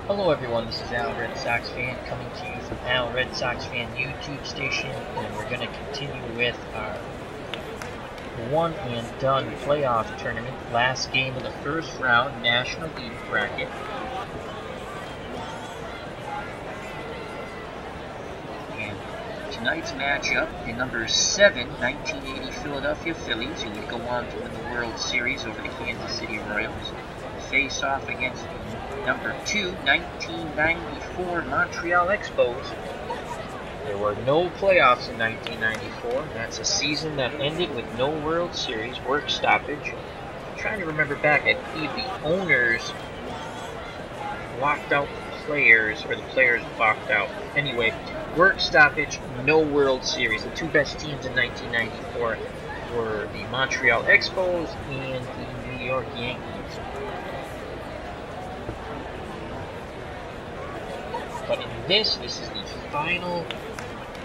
Hello everyone, this is Al Red Sox Fan coming to you from Al Red Sox Fan YouTube station, and we're going to continue with our one and done playoff tournament, last game of the first round, National League bracket. And tonight's matchup, the number 7, 1980 Philadelphia Phillies, who would go on to win the World Series over the Kansas City Royals, face off against the number 2, 1994 Montreal Expos. There were no playoffs in 1994. That's a season that ended with no World Series, work stoppage. I'm trying to remember back, I believe the owners locked out the players, or the players walked out. Anyway, work stoppage, no World Series. The two best teams in 1994 were the Montreal Expos and the New York Yankees. But in this is the final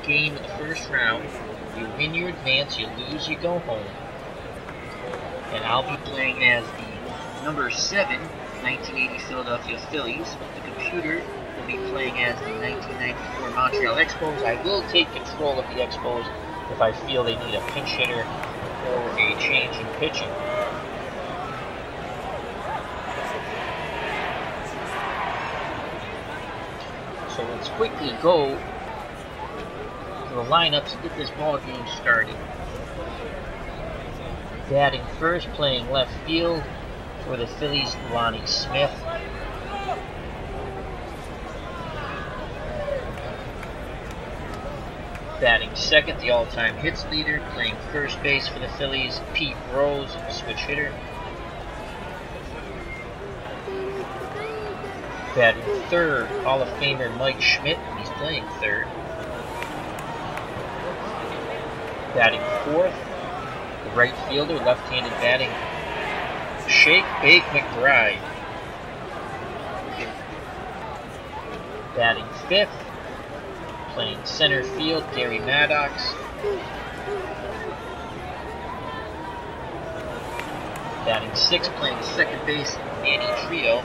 game of the first round. You win, you advance, you lose, you go home. And I'll be playing as the number 7, 1980 Philadelphia Phillies. The computer will be playing as the 1994 Montreal Expos. I will take control of the Expos if I feel they need a pinch hitter or a change in pitching. So let's quickly go to the lineups and get this ball game started. Batting first, playing left field for the Phillies, Lonnie Smith. Batting second, the all-time hits leader, playing first base for the Phillies, Pete Rose, switch hitter. Batting third, Hall of Famer Mike Schmidt, he's playing third. Batting fourth, the right fielder, left-handed batting, Shake Bake McBride. Batting fifth, playing center field, Gary Maddox. Batting sixth, playing second base, Manny Trio.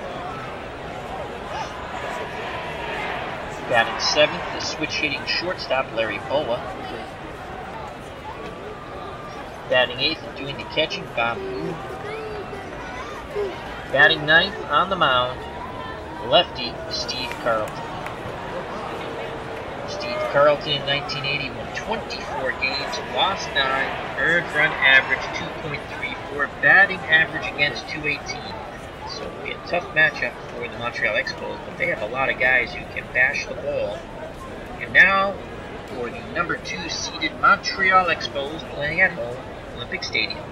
Batting seventh, the switch-hitting shortstop, Larry Boa. Batting eighth, doing the catching, Bob Boone. Batting ninth, on the mound, lefty, Steve Carlton. Steve Carlton in 1980 won 24 games, lost 9, earned run average 2.34, batting average against 218. So it'll be a tough matchup for the Montreal Expos, but they have a lot of guys who can bash the ball. And now, for the number 2 seeded Montreal Expos playing at home, Olympic Stadium.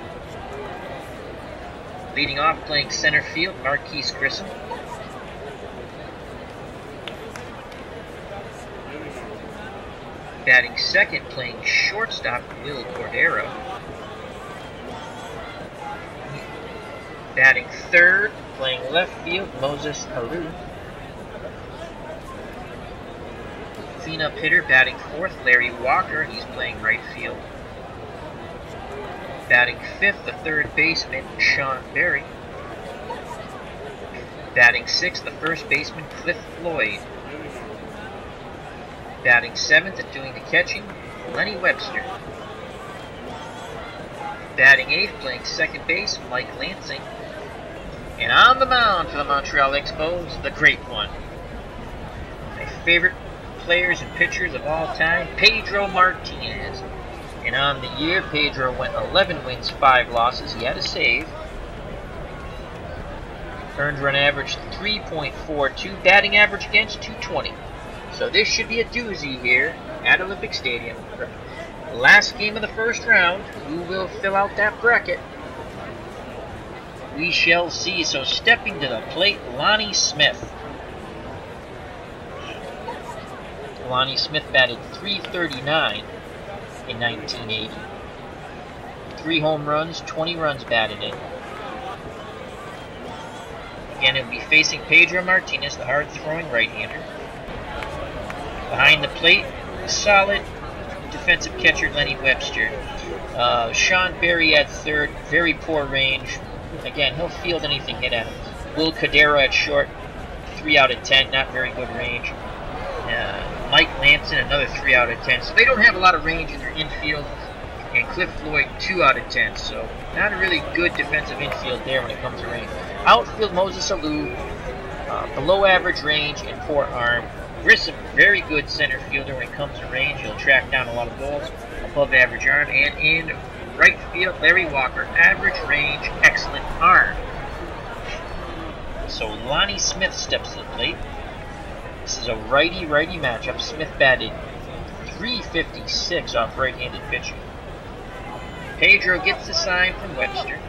Leading off, playing center field, Marquise Grissom. Batting second, playing shortstop, Will Cordero. Batting third, playing left field, Moses Alou. Cleanup hitter, batting fourth, Larry Walker, he's playing right field. Batting fifth, the third baseman, Sean Berry. Batting sixth, the first baseman, Cliff Floyd. Batting seventh and doing the catching, Lenny Webster. Batting eighth, playing second base, Mike Lansing. And on the mound for the Montreal Expos, the great one. My favorite players and pitchers of all time, Pedro Martinez. And on the year, Pedro went 11 wins, 5 losses. He had a save. Earned run average 3.42, batting average against 220. So this should be a doozy here at Olympic Stadium. Last game of the first round. Who will fill out that bracket? We shall see. So stepping to the plate, Lonnie Smith. Lonnie Smith batted .339 in 1980. 3 home runs, 20 runs batted in. Again, he'll be facing Pedro Martinez, the hard-throwing right-hander. Behind the plate, solid defensive catcher Lenny Webster. Sean Berry at third, very poor range. Again, he'll field anything hit at him. Will Cordero at short, 3 out of 10, not very good range. Mike Lamson, another 3 out of 10. So they don't have a lot of range in their infield. And Cliff Floyd, 2 out of 10. So not a really good defensive infield there when it comes to range. Outfield, Moses Alou, below average range and poor arm. Grissom, very good center fielder when it comes to range. He'll track down a lot of balls, above average arm. And in right field, Larry Walker, average range, excellent arm. So Lonnie Smith steps to the plate. This is a righty-righty matchup. Smith batted .356 off right-handed pitching. Pedro gets the sign from Webster.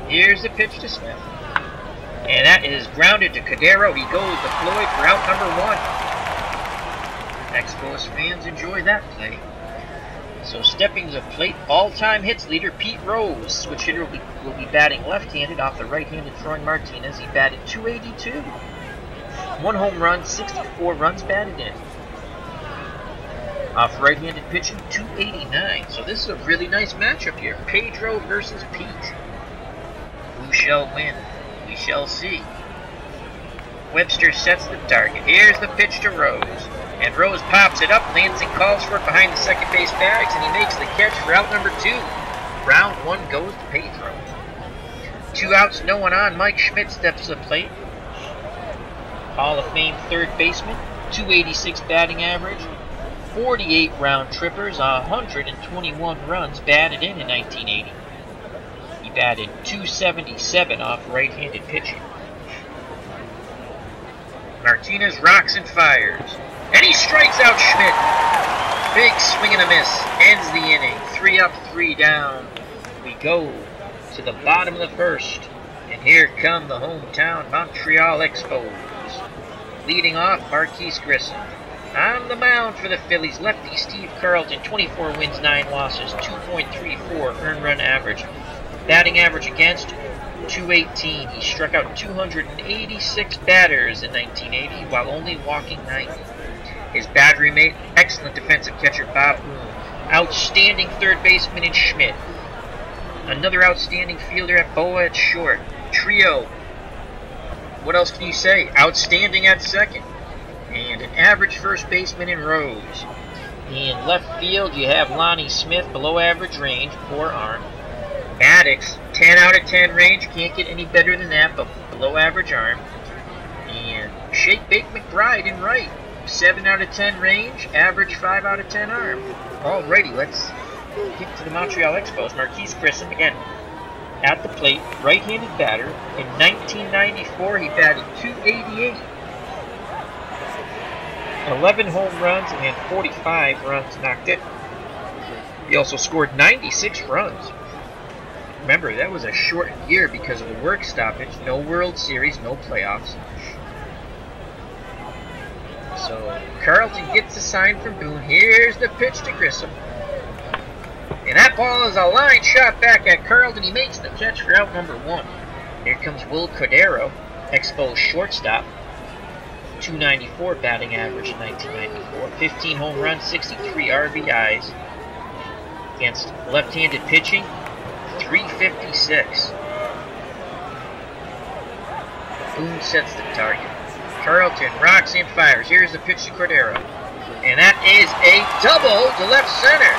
Here's the pitch to Smith. And that is grounded to Cordero. He goes to Floyd for out number 1. Expos fans enjoy that play. So stepping to the plate, all-time hits leader Pete Rose. Switch hitter will be batting left-handed off the right-handed throwing Martinez. He batted .282. 1 home run, 64 runs batted in. Off right-handed pitching, .289. So this is a really nice matchup here. Pedro versus Pete. Who shall win? We shall see. Webster sets the target. Here's the pitch to Rose. And Rose pops it up. Lansing calls for it behind the second base bags, and he makes the catch for out number 2. Round 1 goes to Pedro. 2 outs, no one on. Mike Schmidt steps to the plate. Hall of Fame third baseman, .286 batting average, 48 round trippers, 121 runs batted in 1980. He batted .277 off right-handed pitching. Martinez rocks and fires. And he strikes out Schmidt. Big swing and a miss. Ends the inning. 3 up, 3 down. We go to the bottom of the first. And here come the hometown Montreal Expos. Leading off, Marquise Grissom. On the mound for the Phillies, lefty Steve Carlton, 24 wins, 9 losses, 2.34 earned run average. Batting average against, .218. He struck out 286 batters in 1980 while only walking 90. His battery mate, excellent defensive catcher Bob Boone. Outstanding third baseman in Schmidt. Another outstanding fielder at Boa at short. Trio. What else can you say? Outstanding at second. And an average first baseman in Rose. In left field, you have Lonnie Smith, below average range, poor arm. Maddox, 10 out of 10 range, can't get any better than that, but below average arm. And Shake Bake McBride in right, 7 out of 10 range, average 5 out of 10 arm. Alrighty, let's get to the Montreal Expos. Marquise Grissom, again, at the plate, right-handed batter. In 1994, he batted .288. 11 home runs and 45 runs knocked in. He also scored 96 runs. Remember, that was a shortened year because of the work stoppage. No World Series, no playoffs. So, Carlton gets a sign from Boone. Here's the pitch to Grissom. And that ball is a line shot back at Carlton. He makes the catch for out number 1. Here comes Will Cordero, Expos shortstop. .294 batting average in 1994. 15 home runs, 63 RBIs. Against left-handed pitching, .356. Boone sets the target. Carlton rocks and fires. Here's the pitch to Cordero. And that is a double to left center.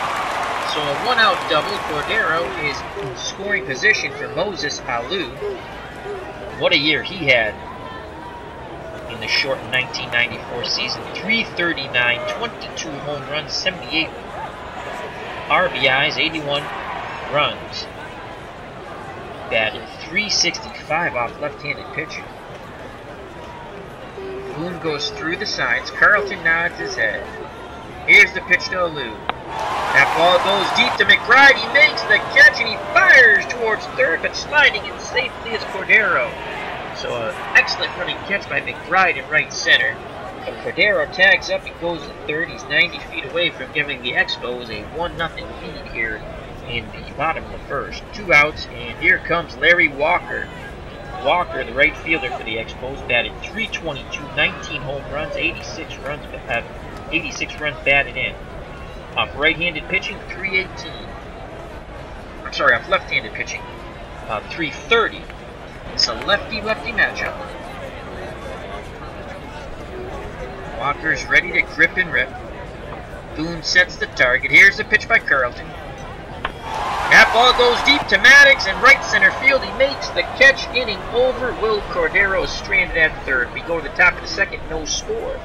So a 1-out double. Cordero is in scoring position for Moses Alou. What a year he had in the short 1994 season. .339, 22 home runs, 78 RBIs, 81 runs. Batted .365 off left-handed pitching. Boone goes through the sides. Carlton nods his head. Here's the pitch to Alou. That ball goes deep to McBride. He makes the catch and he fires towards third, but sliding in safely is Cordero. So an excellent running catch by McBride in right center. But Cordero tags up and goes to third. He's 90 feet away from giving the Expos a 1-0 lead here in the bottom of the first. 2 outs, and here comes Larry Walker. Walker, the right fielder for the Expos, batted .322, 19 home runs, 86 runs batted in. Off right-handed pitching, .318. I'm sorry, off left-handed pitching, .330. It's a lefty-lefty matchup. Walker's ready to grip and rip. Boone sets the target. Here's the pitch by Carlton. That ball goes deep to Maddox in right center field. He makes the catch, inning over. Will Cordero is stranded at third. We go to the top of the second, no score.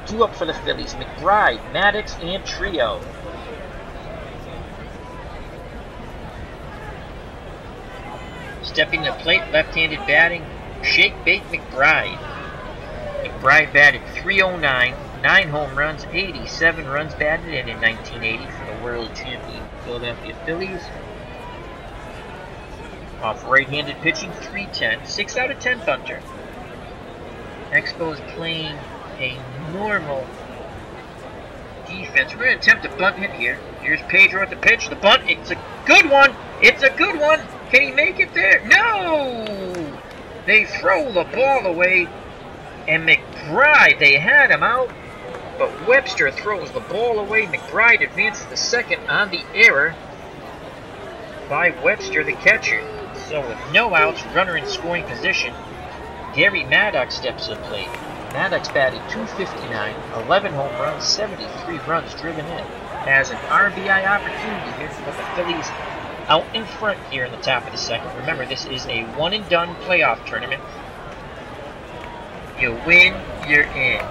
2 up for the Phillies. McBride, Maddox, and Trio. Stepping to the plate, left-handed batting, Shake Bake McBride. McBride batted .309, 9 home runs, 87 runs batted in 1980 for the world champion Philadelphia Phillies. Off right-handed pitching, .310, 6 out of 10 bunter. Expos playing a normal defense. We're going to attempt a bunt hit here. Here's Pedor at the pitch. The bunt, it's a good one. It's a good one. Can he make it there? No! They throw the ball away. And McBride, they had him out. But Webster throws the ball away. McBride advances to second on the error by Webster, the catcher. So with no outs, runner in scoring position, Gary Maddox steps to the plate. Maddox batted .259, 11 home runs, 73 runs driven in. Has an RBI opportunity here to put the Phillies out in front here in the top of the second. Remember, this is a one-and-done playoff tournament. You win, you're in.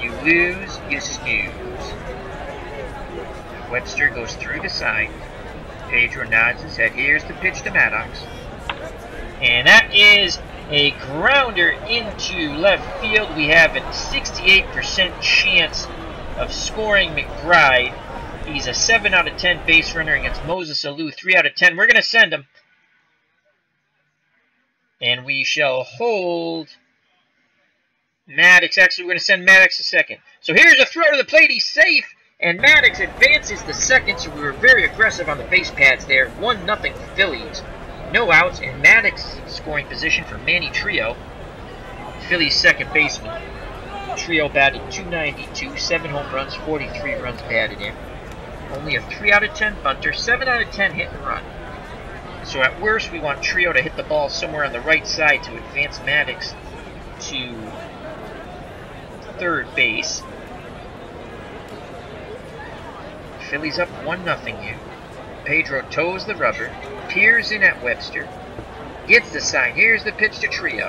You lose, you snooze. Webster goes through the side. Pedro nods his head. Here's the pitch to Maddox. And that is a grounder into left field. We have a 68% chance of scoring McBride. He's a 7 out of 10 base runner against Moses Alou, 3 out of 10. We're going to send him. And we shall hold Maddox. Actually, we're going to send Maddox to second. So here's a throw to the plate. He's safe. And Maddox advances to second. So we were very aggressive on the base pads there. 1-0 Phillies. No outs. And Maddox scoring position for Manny Trio, Phillies second baseman. Trio batted .292, 7 home runs, 43 runs batted in. Only a 3 out of 10 bunter, 7 out of 10 hit and run. So at worst, we want Trio to hit the ball somewhere on the right side to advance Maddox to third base. Phillies up 1-0 here. Pedro toes the rubber, peers in at Webster, gets the sign. Here's the pitch to Trio.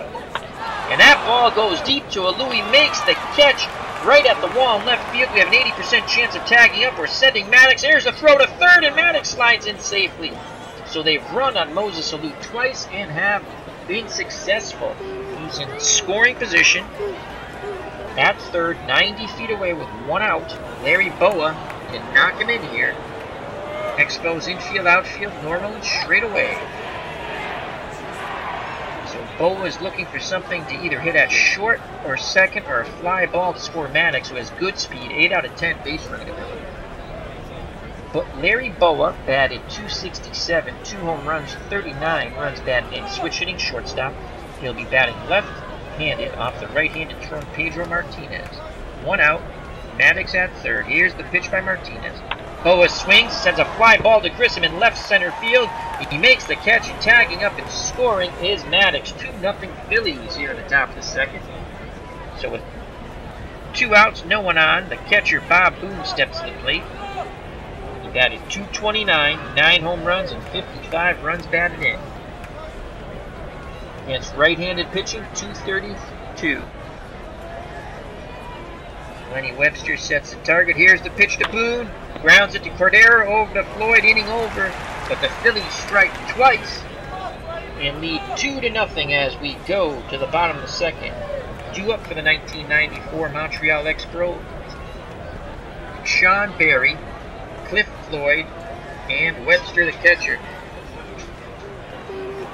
And that ball goes deep to Alou. He makes the catch right at the wall in left field. We have an 80% chance of tagging up. We're sending Maddox. Here's a throw to third, and Maddox slides in safely. So they've run on Moses Alou twice and have been successful. He's in scoring position at third, 90 feet away with 1 out. Larry Boa can knock him in here. Expos infield, outfield, normal and straight away. So Boa is looking for something to either hit at short or second or a fly ball to score Maddox, who has good speed, 8 out of 10 base running ability. But Larry Boa batted .267, 2 home runs, 39 runs batted in. Switch hitting shortstop. He'll be batting left-handed off the right-handed thrown Pedro Martinez. 1 out. Maddox at third. Here's the pitch by Martinez. Boa swings, sends a fly ball to Grissom in left center field. He makes the catch, and tagging up and scoring is Maddox. 2-0 Phillies here in the top of the second. So with 2 outs, no one on, the catcher Bob Boone steps to the plate. He batted .229, 9 home runs, and 55 runs batted in. Against right-handed pitching, .232. Lenny Webster sets the target. Here's the pitch to Boone. Grounds it to Cordero, over to Floyd, inning over. But the Phillies strike twice and lead 2-0 as we go to the bottom of the second. Due up for the 1994 Montreal Expos, Sean Berry, Cliff Floyd, and Webster the catcher.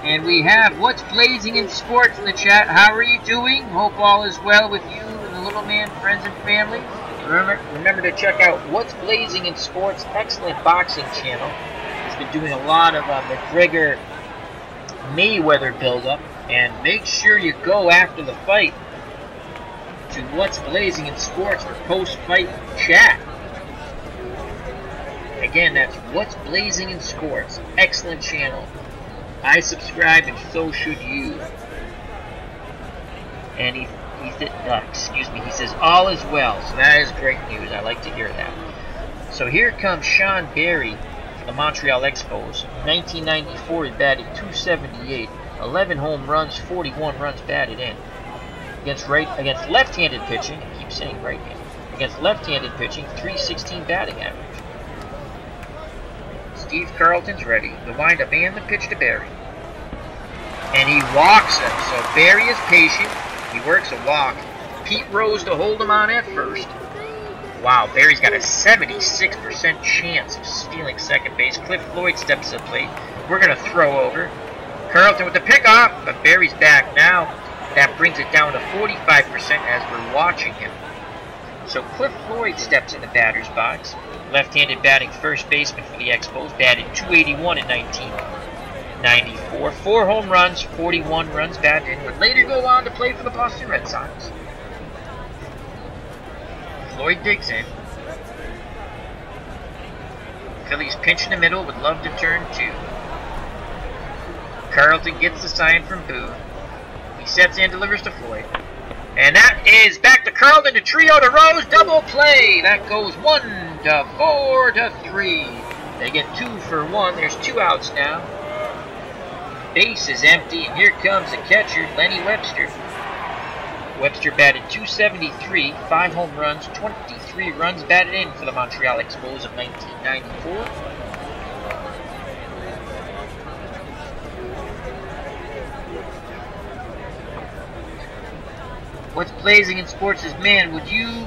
And we have What's Blazing in Sports in the chat. How are you doing? Hope all is well with you and the little man, friends and family. Remember to check out What's Blazing in Sports, excellent boxing channel. He's been doing a lot of McGregor Mayweather build-up. And make sure you go after the fight to What's Blazing in Sports for post-fight chat. Again, that's What's Blazing in Sports. Excellent channel. I subscribe, and so should you. And he excuse me, he says all is well. So that is great news. I like to hear that. So here comes Sean Berry for the Montreal Expos. 1994, he batted .278, 11 home runs, 41 runs batted in. Against left-handed pitching, I keep saying right-handed. Against left-handed pitching, .316 batting average. Steve Carlton's ready. The windup and the pitch to Berry. And he walks him. So Berry is patient. He works a walk. Pete Rose to hold him on at first. Wow, Berry's got a 76% chance of stealing second base. Cliff Floyd steps to the plate. We're going to throw over. Carlton with the pickoff, but Berry's back now. That brings it down to 45% as we're watching him. So Cliff Floyd steps in the batter's box. Left-handed batting first baseman for the Expos. Batted .281 in 1994. 4 home runs, 41 runs batted in. Would later go on to play for the Boston Red Sox. Floyd digs in. Phillies pinch in the middle. Would love to turn 2. Carlton gets the sign from Booth. He sets in, delivers to Floyd. And that is back to Carlton, to trio to Rose, double play. That goes 1 to 4 to 3. They get 2 for 1. There's 2 outs now. Base is empty, and here comes the catcher, Lenny Webster. Webster batted .273, 5 home runs, 23 runs batted in for the Montreal Expos of 1994. What's blazing in sports is, man, would you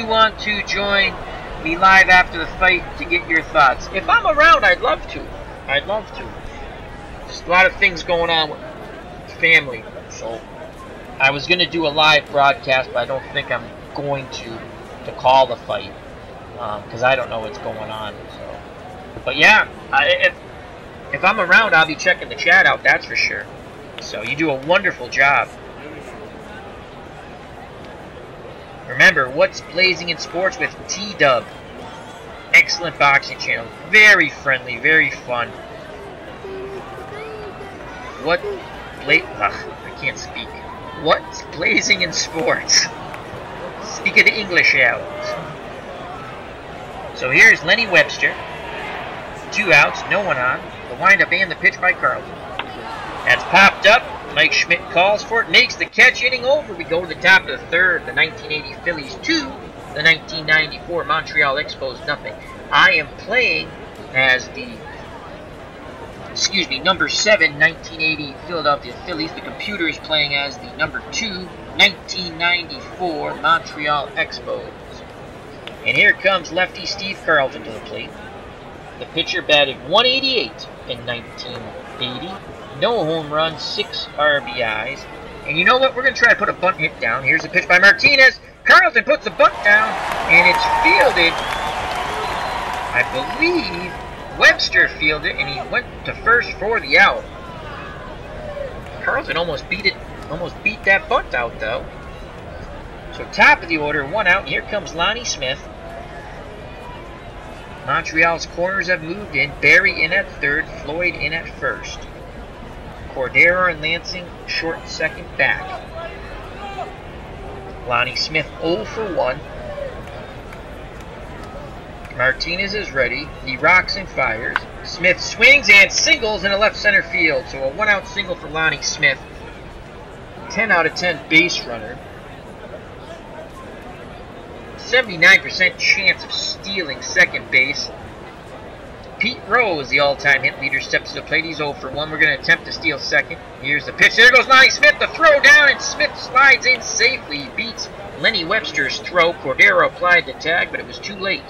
want to join me live after the fight to get your thoughts? If I'm around, I'd love to. Just a lot of things going on with family. So I was going to do a live broadcast, but I don't think I'm going to call the fight because I don't know what's going on. So, but yeah, if I'm around, I'll be checking the chat out, that's for sure. So you do a wonderful job. Remember, What's Blazing in Sports with T-Dub. Excellent boxing channel. Very friendly, very fun. I can't speak. What's Blazing in Sports? Speak of the English out. So here's Lenny Webster. 2 outs, no one on. The windup and the pitch by Carlton. That's popped up. Mike Schmidt calls for it, makes the catch, inning over. We go to the top of the third. The 1980 Phillies 2, the 1994 Montreal Expos nothing. I am playing as the, number 7, 1980 Philadelphia Phillies. The computer is playing as the number 2, 1994 Montreal Expos. And here comes lefty Steve Carlton to the plate. The pitcher batted .188 in 1980. No home runs, 6 RBIs. And you know what? We're going to try to put a bunt hit down. Here's a pitch by Martinez. Carlton puts the bunt down, and it's fielded. I believe Webster fielded, and he went to first for the out. Carlton almost beat that bunt out, though. So top of the order, 1 out, and here comes Lonnie Smith. Montreal's corners have moved in. Berry in at third, Floyd in at first. Cordero and Lansing short second back. Lonnie Smith 0 for 1. Martinez is ready. He rocks and fires. Smith swings and singles in the left center field. So a 1-out single for Lonnie Smith. 10 out of 10 base runner. 79% chance of stealing second base. Pete Rose, the all-time hit leader, steps to the plate. He's 0 for 1. We're going to attempt to steal second. Here's the pitch. There goes Lonnie Smith. The throw down, and Smith slides in safely. He beats Lenny Webster's throw. Cordero applied the tag, but it was too late.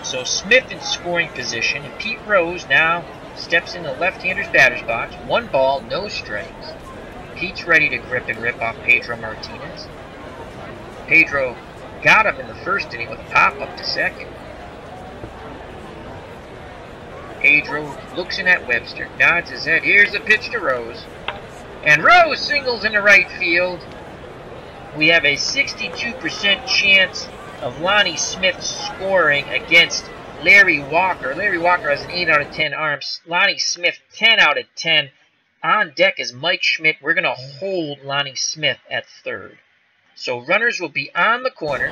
So Smith in scoring position, and Pete Rose now steps in the left-hander's batter's box. 1 ball, no strikes. Pete's ready to grip and rip off Pedro Martinez. Pedro got him in the first inning with a pop-up to second. Pedro looks in at Webster, nods his head. Here's the pitch to Rose. And Rose singles into right field. We have a 62% chance of Lonnie Smith scoring against Larry Walker. Larry Walker has an 8 out of 10 arm. Lonnie Smith, 10 out of 10. On deck is Mike Schmidt. We're going to hold Lonnie Smith at third. So runners will be on the corner.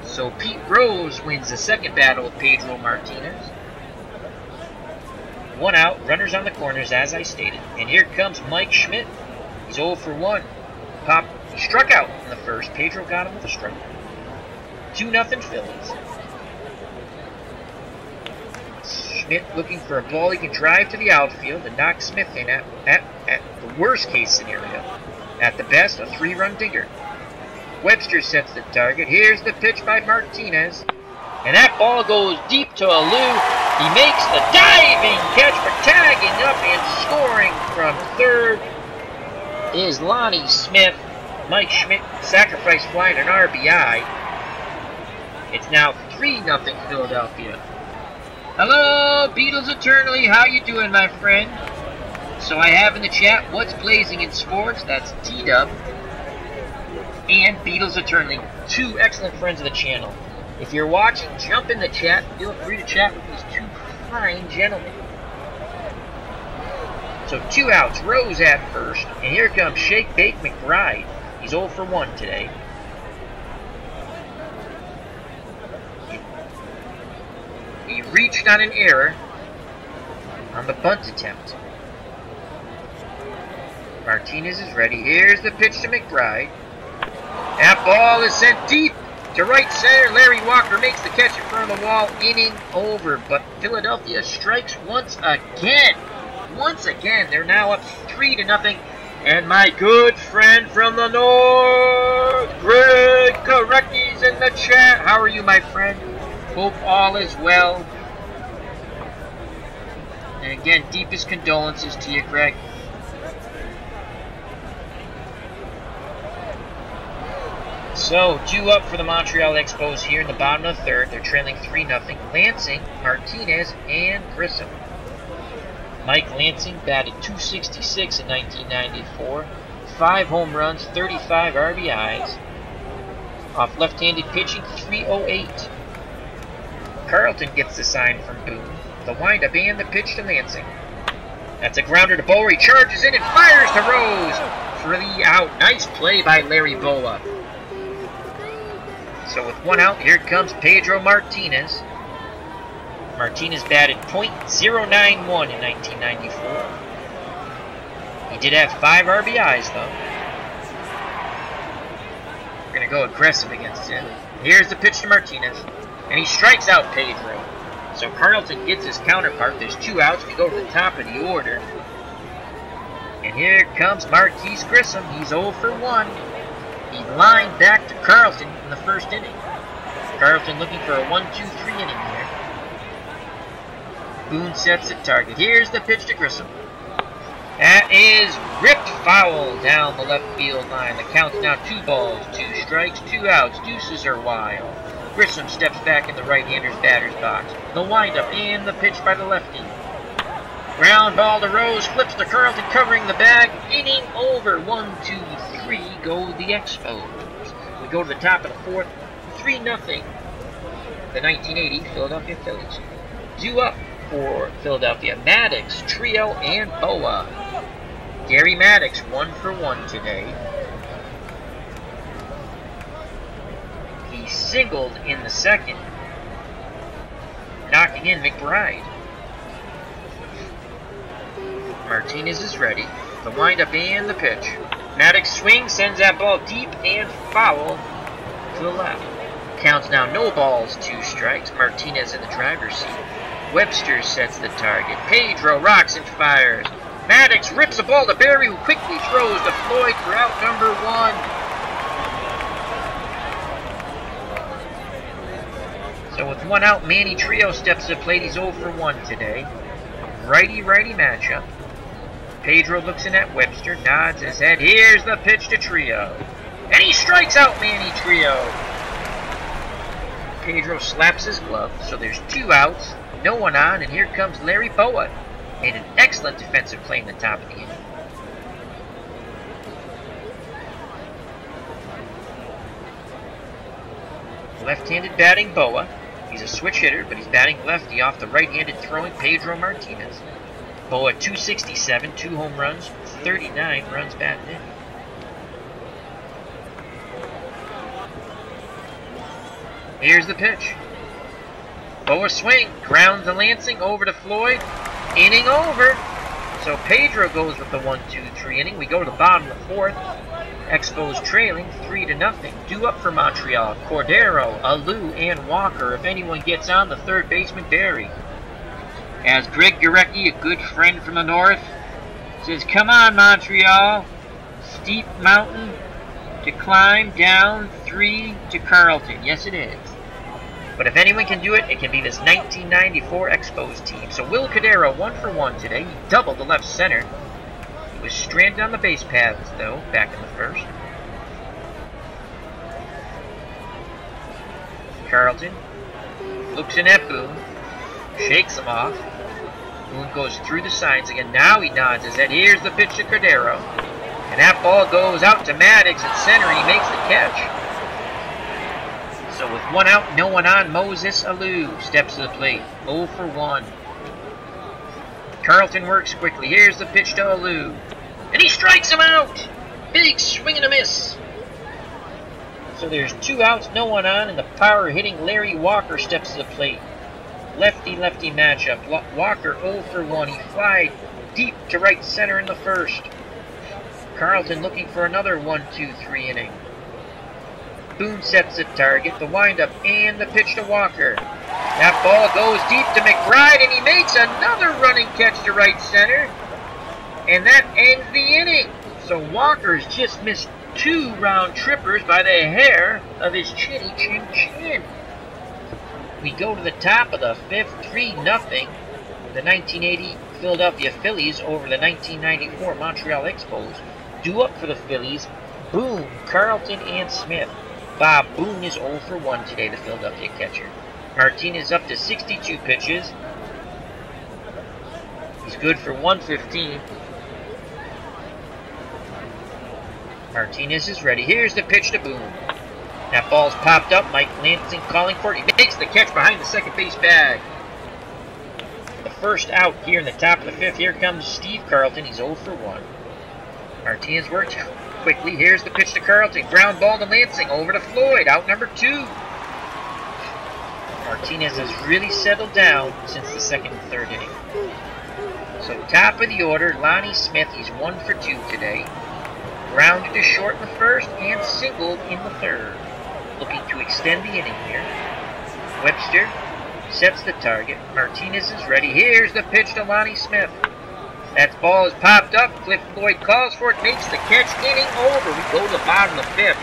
So Pete Rose wins the second battle with Pedro Martinez. 1 out, runners on the corners, as I stated. And here comes Mike Schmidt. He's 0 for 1. He struck out in the first. Pedro got him with a strike. 2-0 Phillies. Schmidt looking for a ball he can drive to the outfield and knock Smith in at the worst case scenario. At the best, a 3-run dinger. Webster sets the target. Here's the pitch by Martinez. And that ball goes deep to Alou. He makes the diving catch for tagging up and scoring from third is Lonnie Smith. Mike Schmidt sacrifice fly and an RBI. It's now 3-0 Philadelphia. Hello, Beatles Eternally. How you doing, my friend? So I have in the chat, what's blazing in sports? That's T-Dub and Beatles Eternally. 2 excellent friends of the channel. If you're watching, jump in the chat. Feel free to chat with these 2 fine gentlemen. So 2 outs, Rose at first. And here comes Shake Bake McBride. He's 0 for 1 today. He reached on an error on the bunt attempt. Martinez is ready. Here's the pitch to McBride. That ball is sent deep to right center. Larry Walker makes the catch in front of the wall. Inning over, but Philadelphia strikes once again. Once again, they're now up 3-0. And my good friend from the north, Greg Korecki's in the chat. How are you, my friend? Hope all is well. And again, deepest condolences to you, Greg. So, 2 up for the Montreal Expos here in the bottom of the third. They're trailing 3-0. Lansing, Martinez, and Grissom. Mike Lansing batted .266 in 1994. 5 home runs, 35 RBIs. Off left-handed pitching, .308. Carlton gets the sign from Boone. The windup and the pitch to Lansing. That's a grounder to Bower. He charges in and fires to Rose for the out. Nice play by Larry Boa. So with 1 out, here comes Pedro Martinez. Martinez batted .091 in 1994. He did have 5 RBIs, though. We're going to go aggressive against him. Here's the pitch to Martinez. And he strikes out Pedro. So Carlton gets his counterpart. There's 2 outs. We go to the top of the order. And here comes Marquise Grissom. He's 0 for 1. He lined back to Carlton in the first inning. Carlton looking for a 1-2-3 inning here. Boone sets the target. Here's the pitch to Grissom. That is ripped foul down the left field line. The count's now 2 balls, 2 strikes, 2 outs. Deuces are wild. Grissom steps back in the right-hander's batter's box. The windup and the pitch by the lefty. Ground ball to Rose, flips to Carlton, covering the bag. Inning over. 1-2-3 go the Expos. We go to the top of the fourth. 3-0. The 1980 Philadelphia Phillies. 2 up for Philadelphia. Maddox, Trio, and Boa. Gary Maddox 1 for 1 today. He singled in the second, knocking in McBride. Martinez is ready. The windup and the pitch. Maddox swings, sends that ball deep and foul to the left. Counts now no balls, 2 strikes. Martinez in the driver's seat. Webster sets the target. Pedro rocks and fires. Maddox rips the ball to Barry, who quickly throws to Floyd for out number 1. So with 1 out, Manny Trio steps to the plate. He's 0 for 1 today. Righty-righty matchup. Pedro looks in at Webster, nods his head. Here's the pitch to Trio. And he strikes out Manny Trio. Pedro slaps his glove, so there's 2 outs, no one on, and here comes Larry Boa. Made an excellent defensive play in the top of the inning. Left-handed batting Boa. He's a switch hitter, but he's batting lefty off the right-handed throwing Pedro Martinez. Boa 267, 2 home runs, 39 runs batted in. Here's the pitch. Boa swing, ground to Lansing, over to Floyd. Inning over. So Pedro goes with the 1-2-3 inning. We go to the bottom of the 4th. Expos trailing 3-0. Due up for Montreal. Cordero, Alou, and Walker. If anyone gets on, the third baseman, Barry. As Greg Gurecki, a good friend from the north, says, "Come on, Montreal. Steep mountain to climb down 3 to Carlton." Yes, it is. But if anyone can do it, it can be this 1994 Expos team. So Will Cordero, 1 for 1 today. He doubled the left center. He was stranded on the base paths, though, back in the 1st. Carlton looks in at Boone, shakes him off. Boone goes through the signs again. Now he nods his head. Here's the pitch to Cordero. And that ball goes out to Maddox at center, and he makes the catch. So with 1 out, no one on, Moses Alou steps to the plate. 0 for 1. Carlton works quickly. Here's the pitch to Alou. And he strikes him out! Big swing and a miss. So there's 2 outs, no one on, and the power-hitting Larry Walker steps to the plate. Lefty-lefty matchup. Walker 0 for 1. He flied deep to right center in the 1st. Carlton looking for another 1-2-3 inning. Boone sets the target, the windup, and the pitch to Walker. That ball goes deep to McBride, and he makes another running catch to right center. And that ends the inning. So Walker's just missed 2 round trippers by the hair of his chinny chin chin. We go to the top of the 5th, 3-0. The 1980 Philadelphia Phillies over the 1994 Montreal Expos. Due up for the Phillies, Boone, Carlton, and Smith. Bob Boone is 0 for 1 today, the Philadelphia catcher. Martinez up to 62 pitches. He's good for 115. Martinez is ready. Here's the pitch to Boone. That ball's popped up. Mike Lansing calling for it. He makes the catch behind the second base bag. The first out here in the top of the 5th. Here comes Steve Carlton. He's 0 for 1. Martinez works quickly. Here's the pitch to Carlton. Ground ball to Lansing. Over to Floyd. Out number 2. Martinez has really settled down since the 2nd and 3rd inning. So top of the order, Lonnie Smith. He's 1 for 2 today. Grounded to short in the 1st and singled in the 3rd. Looking to extend the inning here. Webster sets the target. Martinez is ready. Here's the pitch to Lonnie Smith. That ball is popped up. Cliff Floyd calls for it, makes the catch. Inning over. We go to the bottom of the 5th.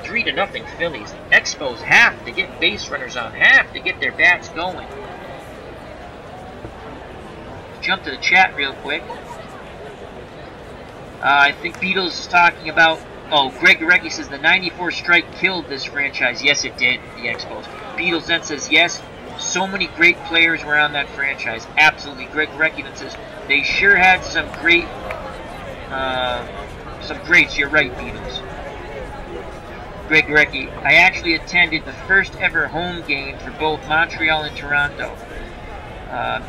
3-0 Phillies. Expos have to get base runners on. Have to get their bats going. Jump to the chat real quick. I think Beatles is talking about... Oh, Greg Gurecki says the 94 strike killed this franchise. Yes, it did, the Expos. Beatles then says, yes, so many great players were on that franchise. Absolutely. Greg Gurecki then says, they sure had some greats. You're right, Beatles. Greg Gurecki, I actually attended the first ever home game for both Montreal and Toronto.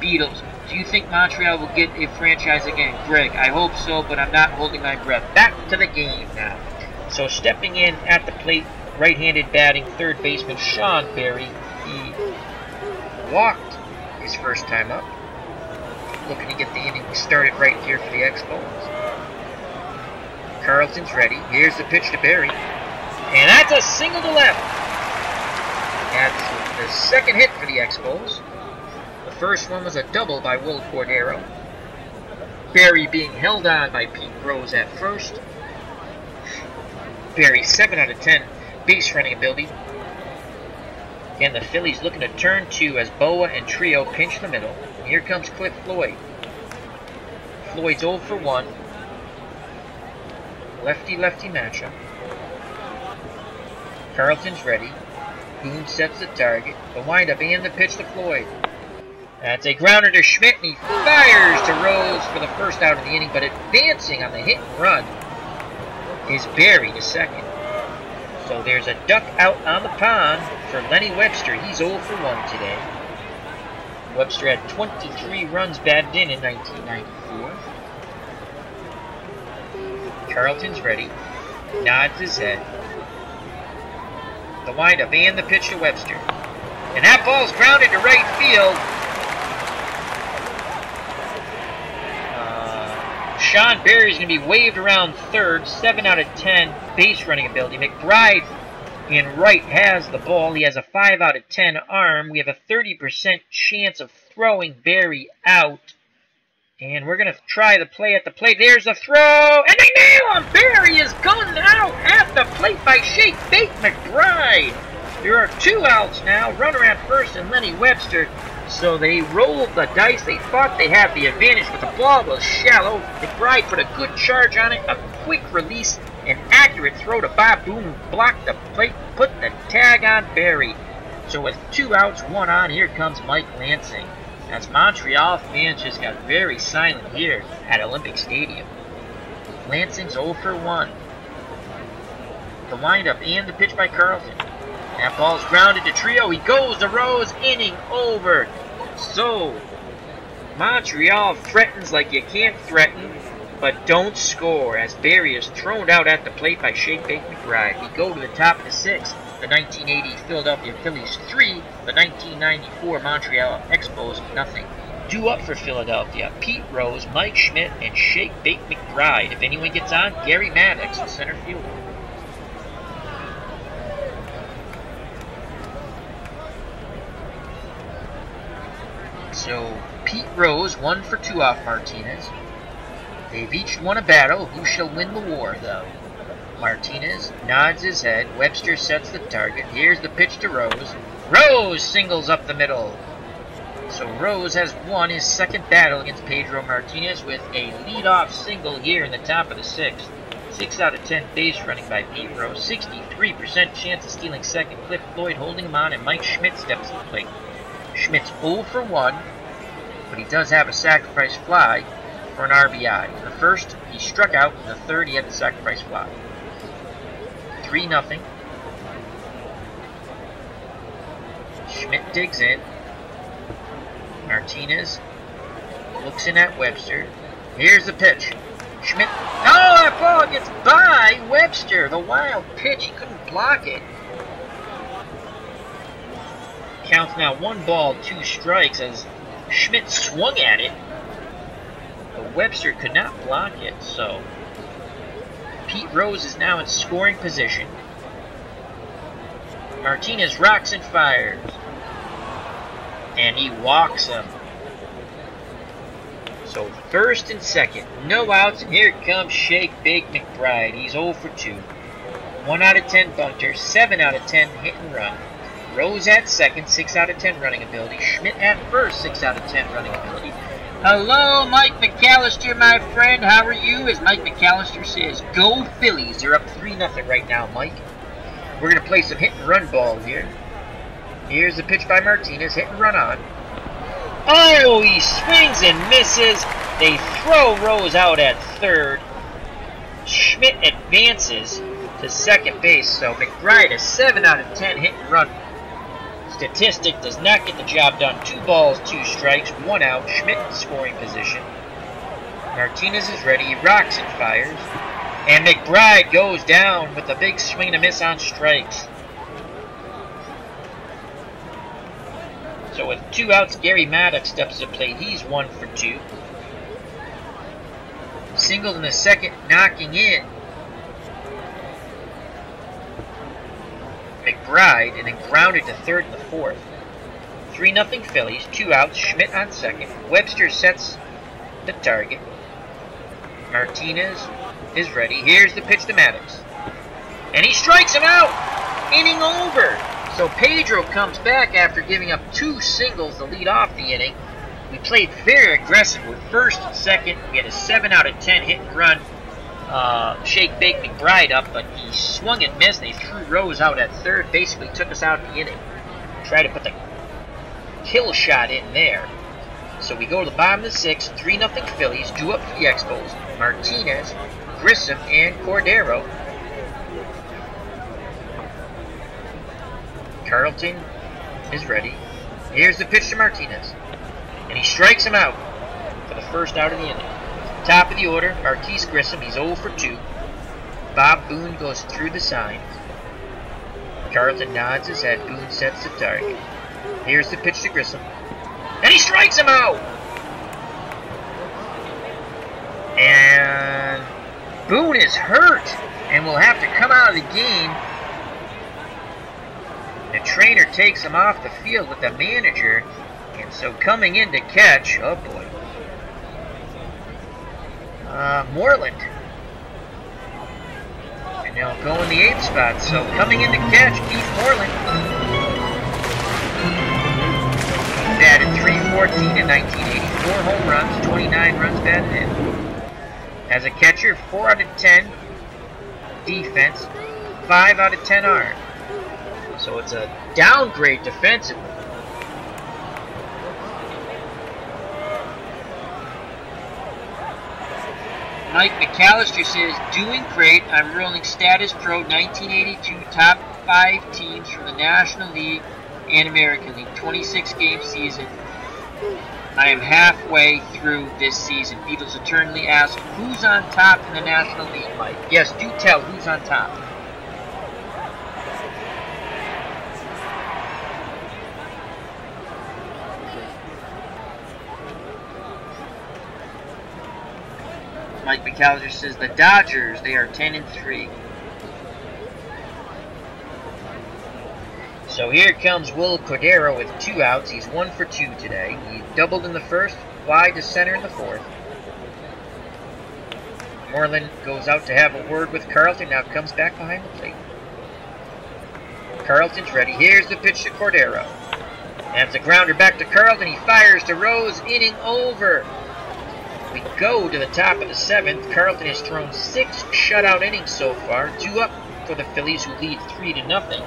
Beatles, do you think Montreal will get a franchise again? Greg, I hope so, but I'm not holding my breath. Back to the game now. So stepping in at the plate, right-handed batting, 3rd baseman Sean Berry. He walked his first time up. Looking to get the inning started right here for the Expos. Carlton's ready. Here's the pitch to Berry. And that's a single to left. That's the 2nd hit for the Expos. The first one was a double by Will Cordero. Berry being held on by Pete Rose at first. Berry 7 out of 10 base running ability. Again, the Phillies looking to turn 2 as Boa and Trio pinch the middle. And here comes Cliff Floyd. Floyd's 0 for 1. Lefty-lefty matchup. Carlton's ready. Boone sets the target. The windup and the pitch to Floyd. That's a grounder to Schmidt, and he fires to Rose for the first out of the inning, but advancing on the hit and run is Berry to second. So there's a duck out on the pond for Lenny Webster. He's 0 for 1 today. Webster had 23 runs batted in 1994. Carlton's ready. Nods his head. The windup and the pitch to Webster. And that ball's grounded to right field. Sean Berry's going to be waved around third. 7 out of 10 base running ability. McBride in right has the ball. He has a 5 out of 10 arm. We have a 30% chance of throwing Berry out. And we're going to try the play at the plate. There's the throw. And they nail him. Berry is gunned out at the plate by Shake Bake McBride. There are 2 outs now. Runner at first and Lenny Webster. So they rolled the dice. They thought they had the advantage, but the ball was shallow. McBride put a good charge on it. A quick release. An accurate throw to Bob Boone. Blocked the plate. Put the tag on Berry. So with 2 outs, 1 on, here comes Mike Lansing. As Montreal fans just got very silent here at Olympic Stadium. Lansing's 0 for 1. The windup and the pitch by Carlton. That ball's grounded to Trio. He goes to Rose. Inning over. So, Montreal threatens like you can't threaten, but don't score as Berry is thrown out at the plate by Shake Bake McBride. We go to the top of the 6th. The 1980 Philadelphia Phillies 3, the 1994 Montreal Expos nothing. Due up for Philadelphia, Pete Rose, Mike Schmidt, and Shake Bake McBride. If anyone gets on, Gary Maddox, the center fielder. So, Pete Rose, 1 for 2 off Martinez. They've each won a battle. Who shall win the war, though? Martinez nods his head. Webster sets the target. Here's the pitch to Rose. Rose singles up the middle. So Rose has won his 2nd battle against Pedro Martinez with a leadoff single here in the top of the 6th. 6 out of 10 base running by Pete Rose. 63% chance of stealing 2nd. Cliff Floyd holding him on, and Mike Schmidt steps to the plate. Schmidt's 0 for 1, but he does have a sacrifice fly for an RBI. In the 1st, he struck out. In the 3rd, he had the sacrifice fly. 3-0. Schmidt digs in. Martinez looks in at Webster. Here's the pitch. Schmidt. Oh, that ball gets by Webster. The wild pitch. He couldn't block it. Counts now 1 ball, 2 strikes as Schmidt swung at it. But Webster could not block it, so Pete Rose is now in scoring position. Martinez rocks and fires. And he walks him. So 1st and 2nd, no outs, and here comes Shake Bake McBride. He's 0 for 2. 1 out of 10 bunter, 7 out of 10 hit and run. Rose at 2nd, 6 out of 10 running ability. Schmidt at 1st, 6 out of 10 running ability. Hello, Mike McAllister, my friend. How are you? As Mike McAllister says, go Phillies. They're up 3-0 right now, Mike. We're going to play some hit and run ball here. Here's the pitch by Martinez. Hit and run on. Oh, he swings and misses. They throw Rose out at 3rd. Schmidt advances to 2nd base. So McBride, a 7 out of 10 hit and run statistic, does not get the job done. 2 balls, 2 strikes, 1 out. Schmidt in scoring position. Martinez is ready. He rocks and fires. And McBride goes down with a big swing and a miss on strikes. So with 2 outs, Gary Maddox steps to the plate. He's 1 for 2. Singled in the 2nd, knocking in McBride, and then grounded to 3rd in the 4th. 3-0 Phillies, 2 outs, Schmidt on 2nd. Webster sets the target. Martinez is ready. Here's the pitch to Maddox. And he strikes him out! Inning over! So Pedro comes back after giving up 2 singles to lead off the inning. We played very aggressive with 1st and 2nd. We had a 7 out of 10 hit and run. Shake Bake McBride up, but he swung and missed. They threw Rose out at 3rd. Basically took us out of the inning. Tried to put the kill shot in there. So we go to the bottom of the 6th. 3-0 Phillies. Due up for the Expos. Martinez, Grissom, and Cordero. Carlton is ready. Here's the pitch to Martinez. And he strikes him out for the first out of the inning. Top of the order, Marquise Grissom. He's 0 for 2. Bob Boone goes through the sign. Carlton nods his head. Boone sets the target. Here's the pitch to Grissom. And he strikes him out! And Boone is hurt and will have to come out of the game. The trainer takes him off the field with the manager. And so coming in to catch, oh boy, Moreland. And they'll go in the 8th spot. So coming in to catch, Keith Moreland. He batted .314 in 1980. 4 home runs, 29 runs batted in. As a catcher, 4 out of 10 defense, 5 out of 10 arm. So it's a downgrade defensively. Mike McAllister says, doing great. I'm rolling Status Pro 1982 top 5 teams from the National League and American League. 26-game season. I am halfway through this season. Beatles eternally ask, who's on top in the National League, Mike? Yes, do tell who's on top. Mike McAllister says the Dodgers, they are 10-3. So here comes Will Cordero with 2 outs. He's 1 for 2 today. He doubled in the first, fly to center in the 4th. Moreland goes out to have a word with Carlton. Now comes back behind the plate. Carlton's ready. Here's the pitch to Cordero. That's a grounder back to Carlton. He fires to Rose. Inning over. We go to the top of the 7th. Carlton has thrown 6 shutout innings so far. 2 up for the Phillies, who lead 3-0.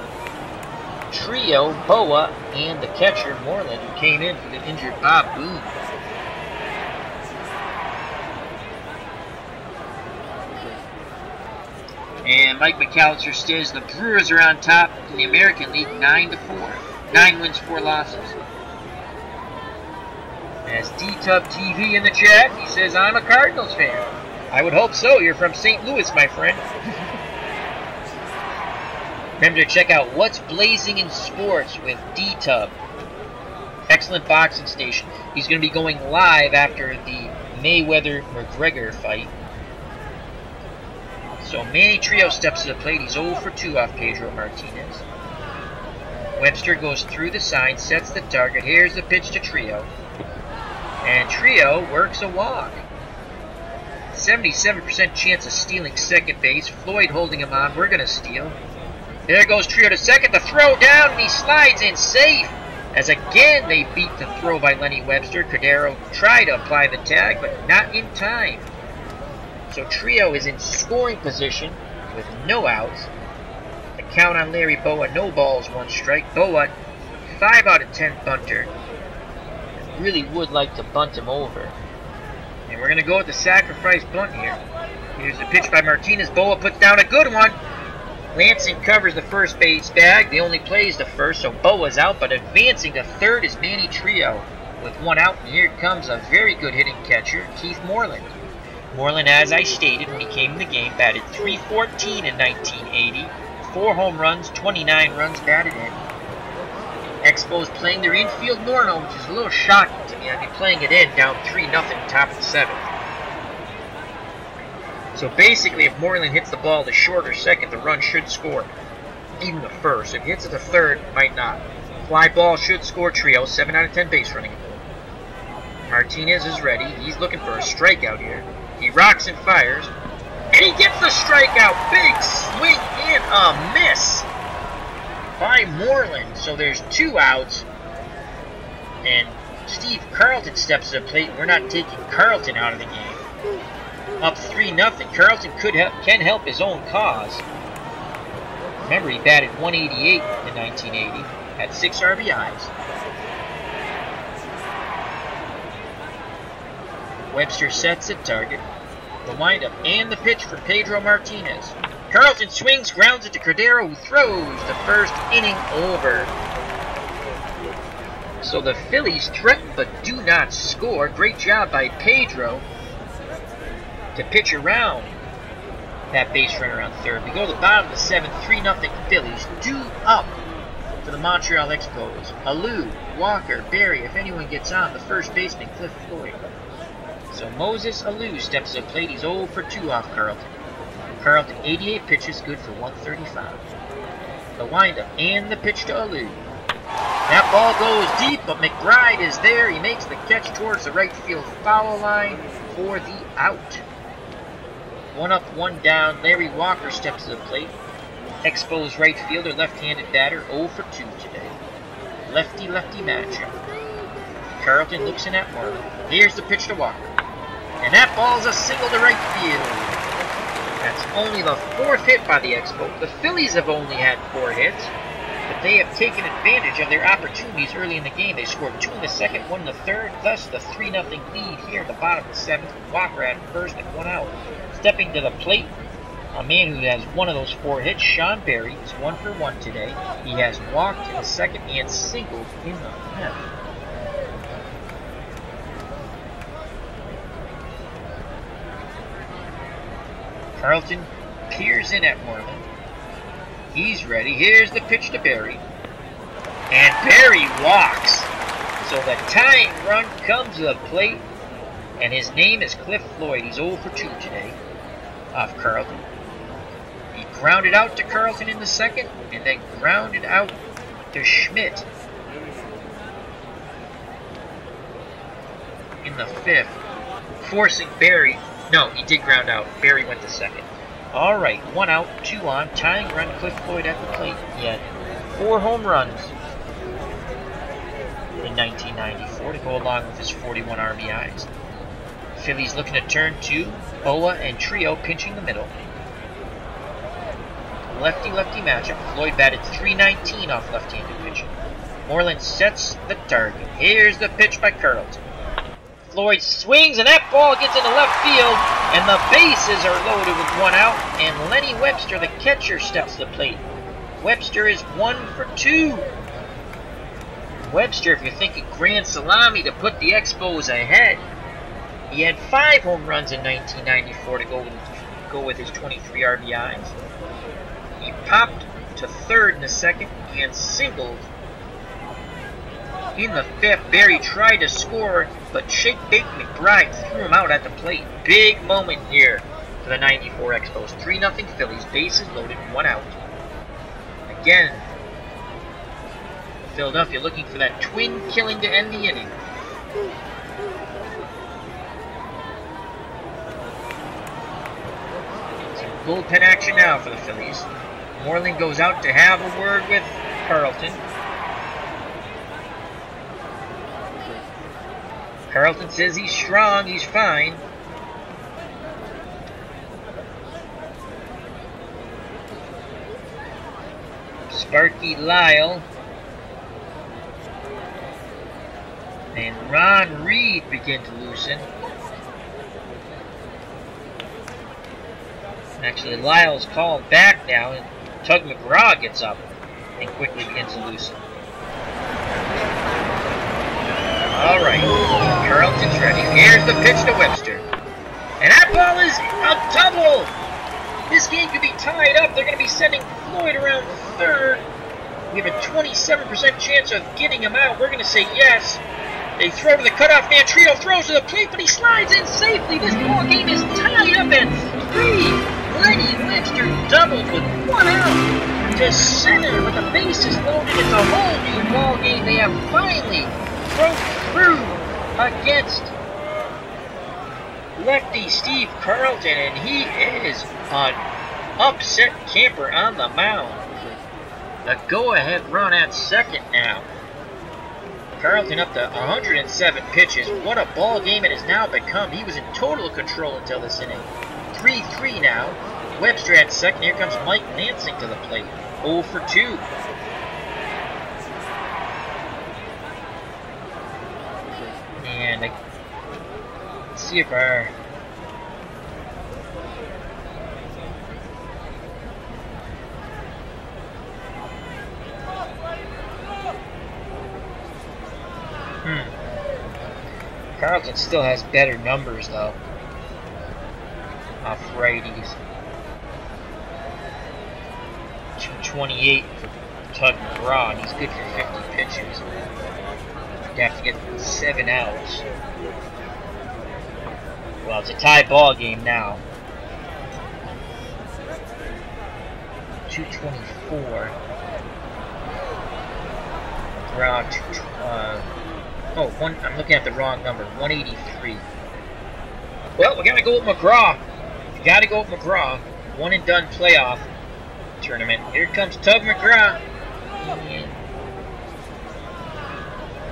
Trio, Boa, and the catcher, Moreland, who came in for the injured Bob Boone. And Mike McAllister says the Brewers are on top in the American League 9-4. 9 wins, 4 losses. As D-Tub TV in the chat, he says, I'm a Cardinals fan. I would hope so. You're from St. Louis, my friend. Remember to check out What's Blazing in Sports with D-Tub. Excellent boxing station. He's going to be going live after the Mayweather-McGregor fight. So Manny Trio steps to the plate. He's 0 for 2 off Pedro Martinez. Webster goes through the sign, sets the target. Here's the pitch to Trio. And Trio works a walk. 77% chance of stealing second base. Floyd holding him on. We're going to steal. There goes Trio to second. The throw down, and he slides in safe. As again, they beat the throw by Lenny Webster. Cordero tried to apply the tag, but not in time. So Trio is in scoring position with no outs. The count on Larry Boa, no balls, 1 strike. Boa, 5 out of 10 bunter. Really would like to bunt him over. And we're going to go with the sacrifice bunt here. Here's the pitch by Martinez. Boa puts down a good one. Lansing covers the first base bag. They only plays the first, so Boa's out. But advancing to third is Manny Trio with 1 out. And here comes a very good hitting catcher, Keith Moreland. Moreland, as I stated when he came in the game, batted .314 in 1980. 4 home runs, 29 runs batted in. Expos playing their infield Norno, which is a little shocking to me. I'd be playing it in, down 3-0, top of the 7th. So basically, if Moreland hits the ball to short or second, the run should score. Even the first. If he hits it to third, might not. Fly ball should score. Trio, 7 out of 10 base running. Martinez is ready. He's looking for a strikeout here. He rocks and fires. And he gets the strikeout. Big swing and a miss by Moreland. So there's 2 outs. And Steve Carlton steps to the plate. We're not taking Carlton out of the game. Up 3-0. Carlton can help his own cause. Remember, he batted .188 in 1980. Had 6 RBIs. Webster sets the target. The windup and the pitch for Pedro Martinez. Carlton swings, grounds it to Pedor, who throws the first inning over. So the Phillies threaten but do not score. Great job by Pedor to pitch around that base runner on third. We go to the bottom of the seventh, 3-0 Phillies, due up for the Montreal Expos. Alou, Walker, Barry, if anyone gets on, the first baseman, Cliff Floyd. So Moses Alou steps to the plate. He's 0 for 2 off Carlton. Carlton, 88 pitches, good for 135. The windup and the pitch to Alou. That ball goes deep, but McBride is there. He makes the catch towards the right field foul line for the out. 1 up, 1 down. Larry Walker steps to the plate. Expos right fielder, left-handed batter, 0 for 2 today. Lefty-lefty matchup. Carlton looks in at Marlin. Here's the pitch to Walker. And that ball's a single to right field. That's only the 4th hit by the Expos. The Phillies have only had 4 hits, but they have taken advantage of their opportunities early in the game. They scored 2 in the second, 1 in the third, thus the 3-0 lead here at the bottom of the 7th. Walker at first and 1 out. Stepping to the plate, a man who has 1 of those 4 hits, Sean Barry, is 1 for 1 today. He has walked in the second and singled in the 5th. Carlton peers in at Moreland. He's ready. Here's the pitch to Barry. And Barry walks. So the tying run comes to the plate. And his name is Cliff Floyd. He's 0 for 2 today off Carlton. He grounded out to Carlton in the second, and then grounded out to Schmidt in the 5th, forcing Barry. No, he did ground out. Barry went to second. All right, 1 out, 2 on. Tying run, Cliff Floyd at the plate. He had 4 home runs in 1994 to go along with his 41 RBIs. Phillies looking to turn 2. Boa and Trio pinching the middle. Lefty-lefty matchup. Floyd batted .319 off left-handed pitching. Moreland sets the target. Here's the pitch by Carlton. Floyd swings, and that ball gets into left field, and the bases are loaded with 1 out, and Lenny Webster, the catcher, steps to the plate. Webster is 1 for 2. Webster, if you're thinking grand salami to put the Expos ahead, he had 5 home runs in 1994 to go with his 23 RBIs. He popped to third in the second and singled in the 5th. Barry tried to score, but Shake Bake McBride threw him out at the plate. Big moment here for the 94 Expos. 3-0 Phillies, bases loaded, 1 out. Again, Philadelphia looking for that twin killing to end the inning. Some bullpen action now for the Phillies. Moreland goes out to have a word with Carlton. Carlton says he's strong, he's fine. Sparky Lyle and Ron Reed begin to loosen. Actually, Lyle's called back now, and Tug McGraw gets up and quickly begins to loosen. All right, Carlton's ready. Here's the pitch to Webster. And that ball is a double. This game could be tied up. They're going to be sending Floyd around third. We have a 27% chance of getting him out. We're going to say yes. They throw to the cutoff man. Trio throws to the plate, but he slides in safely. This ball game is tied up at 3. Lenny Webster doubled with 1 out to center with the bases loaded. It's a whole new ball game. They have finally broke through against lefty Steve Carlton, and he is an upset camper on the mound. The go-ahead run at second now. Carlton up to 107 pitches. What a ball game it has now become. He was in total control until this inning. 3-3 now. Webster at second. Here comes Mike Lansing to the plate. 0 for 2. And let's see if our Carlton still has better numbers, though, off righties. 228 for Tug McGraw, and he's good for 50 pitches. You have to get 7 outs. Well, it's a tie ball game now. 224. McGraw, I'm looking at the wrong number. 183. Well, we gotta go with McGraw. You gotta go with McGraw. One and done playoff tournament. Here comes Tug McGraw.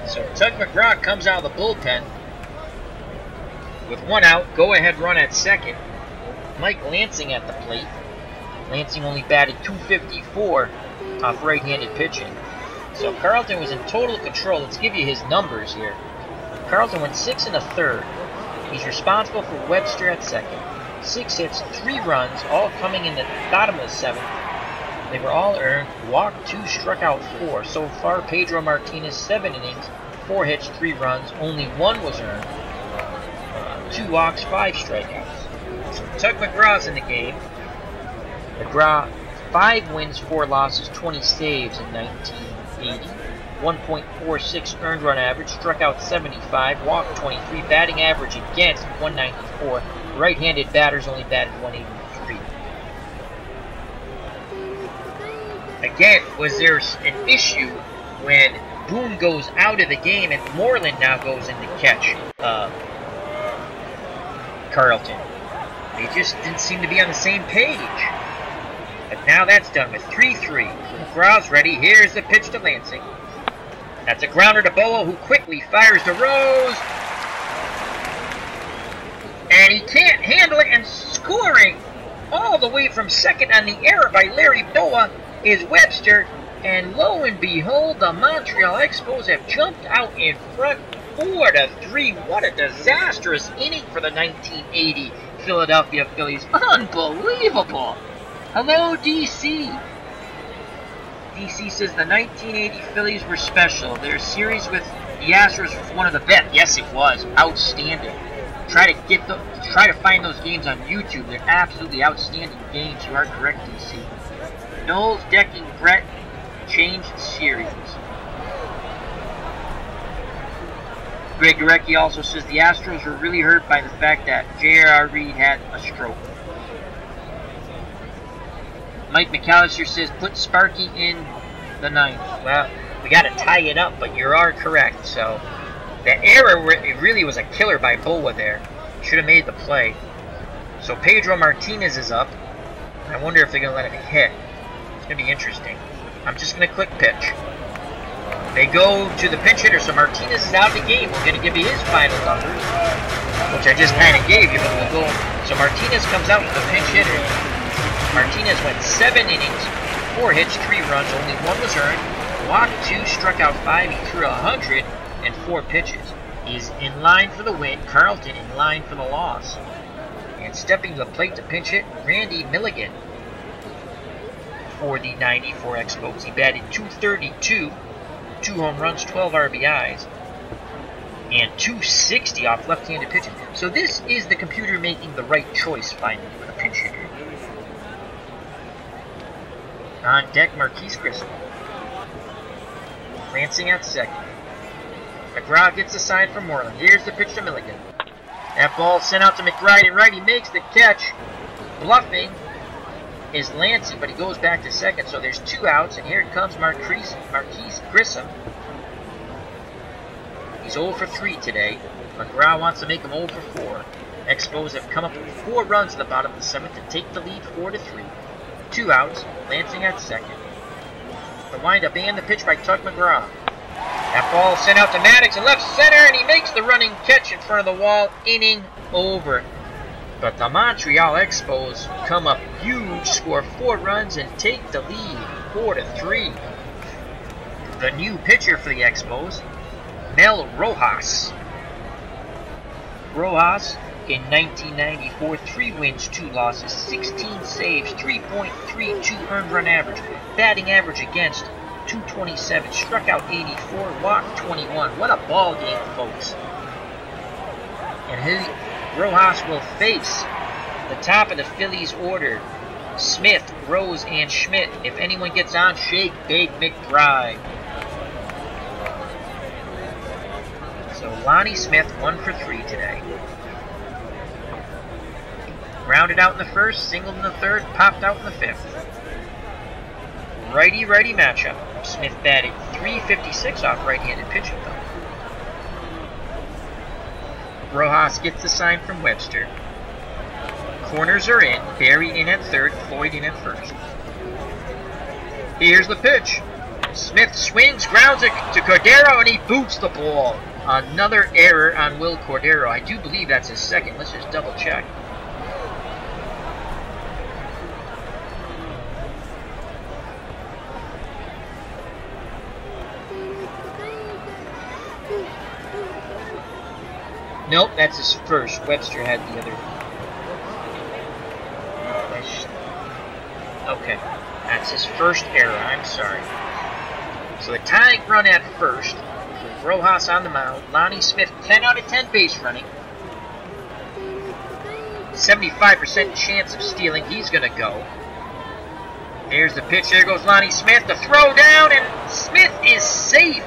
So Tug McGraw comes out of the bullpen with 1 out. Go ahead run at second. Mike Lansing at the plate. Lansing only batted .254 off right-handed pitching. So Carlton was in total control. Let's give you his numbers here. Carlton went 6 1/3. He's responsible for Webster at second. 6 hits, 3 runs, all coming in the bottom of the 7th. They were all earned. Walked 2, struck out 4. So far, Pedro Martinez, 7 innings, 4 hits, 3 runs. Only 1 was earned. 2 walks, 5 strikeouts. So Tug McGraw's in the game. McGraw, 5 wins, 4 losses, 20 saves in 1980. 1.46 earned run average, struck out 75, walked 23, batting average against 194. Right-handed batters only batted 183. Again, was there an issue when Boone goes out of the game and Moreland now goes in to catch Carlton? They just didn't seem to be on the same page. But now that's done with 3-3. McGraw's ready. Here's the pitch to Lansing. That's a grounder to Bolo, who quickly fires to Rose. And he can't handle it, and scoring all the way from second on the error by Larry Boa is Webster. And lo and behold, the Montreal Expos have jumped out in front 4-3. What a disastrous inning for the 1980 Philadelphia Phillies. Unbelievable. Hello, DC. DC says the 1980 Phillies were special. Their series with the Astros was one of the best. Yes, it was. Outstanding. Try to find those games on YouTube. They're absolutely outstanding games. You are correct, DC. Knowles, Decking, Brett changed the series. Greg Gurecki also says the Astros were really hurt by the fact that J.R.R. Reed had a stroke. Mike McAllister says, put Sparky in the 9th. Well, we got to tie it up, but you are correct. So, the error, it really was a killer by Boa there. Should have made the play. So, Pedro Martinez is up. I wonder if they're going to let him hit. It's going to be interesting. I'm just going to click pitch. They go to the pinch hitter, so Martinez is out of the game. We're going to give you his final numbers, which I just kind of gave you, but we'll go. So, Martinez comes out with the pinch hitter. Martinez went 7 innings, 4 hits, 3 runs, only 1 was earned, walked 2, struck out 5, he threw 104 pitches. He's in line for the win, Carlton in line for the loss. And stepping to the plate to pinch hit, Randy Milligan for the 94 Expos. He batted .232, 2 home runs, 12 RBIs, and .260 off left-handed pitching. So this is the computer making the right choice finally for the pinch hitter. On deck, Marquise Grissom. Lansing at second. McGraw gets the sign from Moreland. Here's the pitch to Milligan. That ball sent out to McBride, and right, he makes the catch. Bluffing is Lansing, but he goes back to second, so there's 2 outs, and here comes Marquise Grissom. He's 0 for 3 today. McGraw wants to make him 0 for 4. Expos have come up with 4 runs in the bottom of the 7th to take the lead 4-3. 2 outs, Lansing at second. The windup and the pitch by Tug McGraw. That ball sent out to Maddox in left center, and he makes the running catch in front of the wall. Inning over. But the Montreal Expos come up huge, score 4 runs, and take the lead 4-3. The new pitcher for the Expos, Mel Rojas. Rojas, in 1994, 3 wins, 2 losses, 16 saves, 3.32 earned run average, batting average against .227, struck out 84, walked 21. What a ball game, folks. And Rojas will face the top of the Phillies order. Smith, Rose, and Schmidt. If anyone gets on, shake, bake, McBride. So Lonnie Smith, 1 for 3 today. Grounded out in the first, singled in the third, popped out in the fifth. Righty-righty matchup. Smith batted .356 off right-handed pitching though. Rojas gets the sign from Webster. Corners are in. Barry in at third, Floyd in at first. Here's the pitch. Smith swings, grounds it to Cordero, and he boots the ball. Another error on Will Cordero. I do believe that's his second. Let's just double check. Nope, that's his first. Webster had the other. Okay, that's his first error. I'm sorry. So the tying run at first, with Rojas on the mound. Lonnie Smith, 10 out of 10 base running. 75% chance of stealing. He's going to go. There's the pitch. There goes Lonnie Smith. The throw down, and Smith is safe.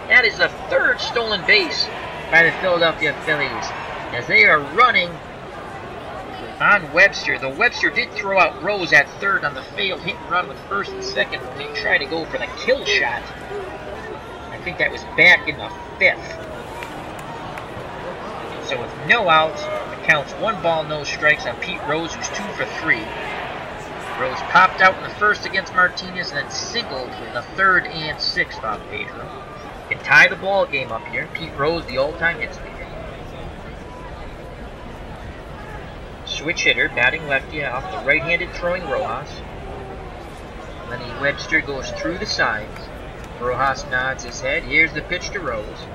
That is the third stolen base by the Philadelphia Phillies as they are running on Webster. The Webster did throw out Rose at third on the failed hit and run with first and second when they tried to go for the kill shot. I think that was back in the fifth. So with no outs, the count's 1 ball, no strikes on Pete Rose, who's 2 for 3. Rose popped out in the first against Martinez and then singled in the third and sixth off Pedro. Can tie the ball game up here. Pete Rose, the all-time hits leader. Switch hitter, batting lefty off the right-handed throwing Rojas. Lenny Webster goes through the sides. Rojas nods his head. Here's the pitch to Rose.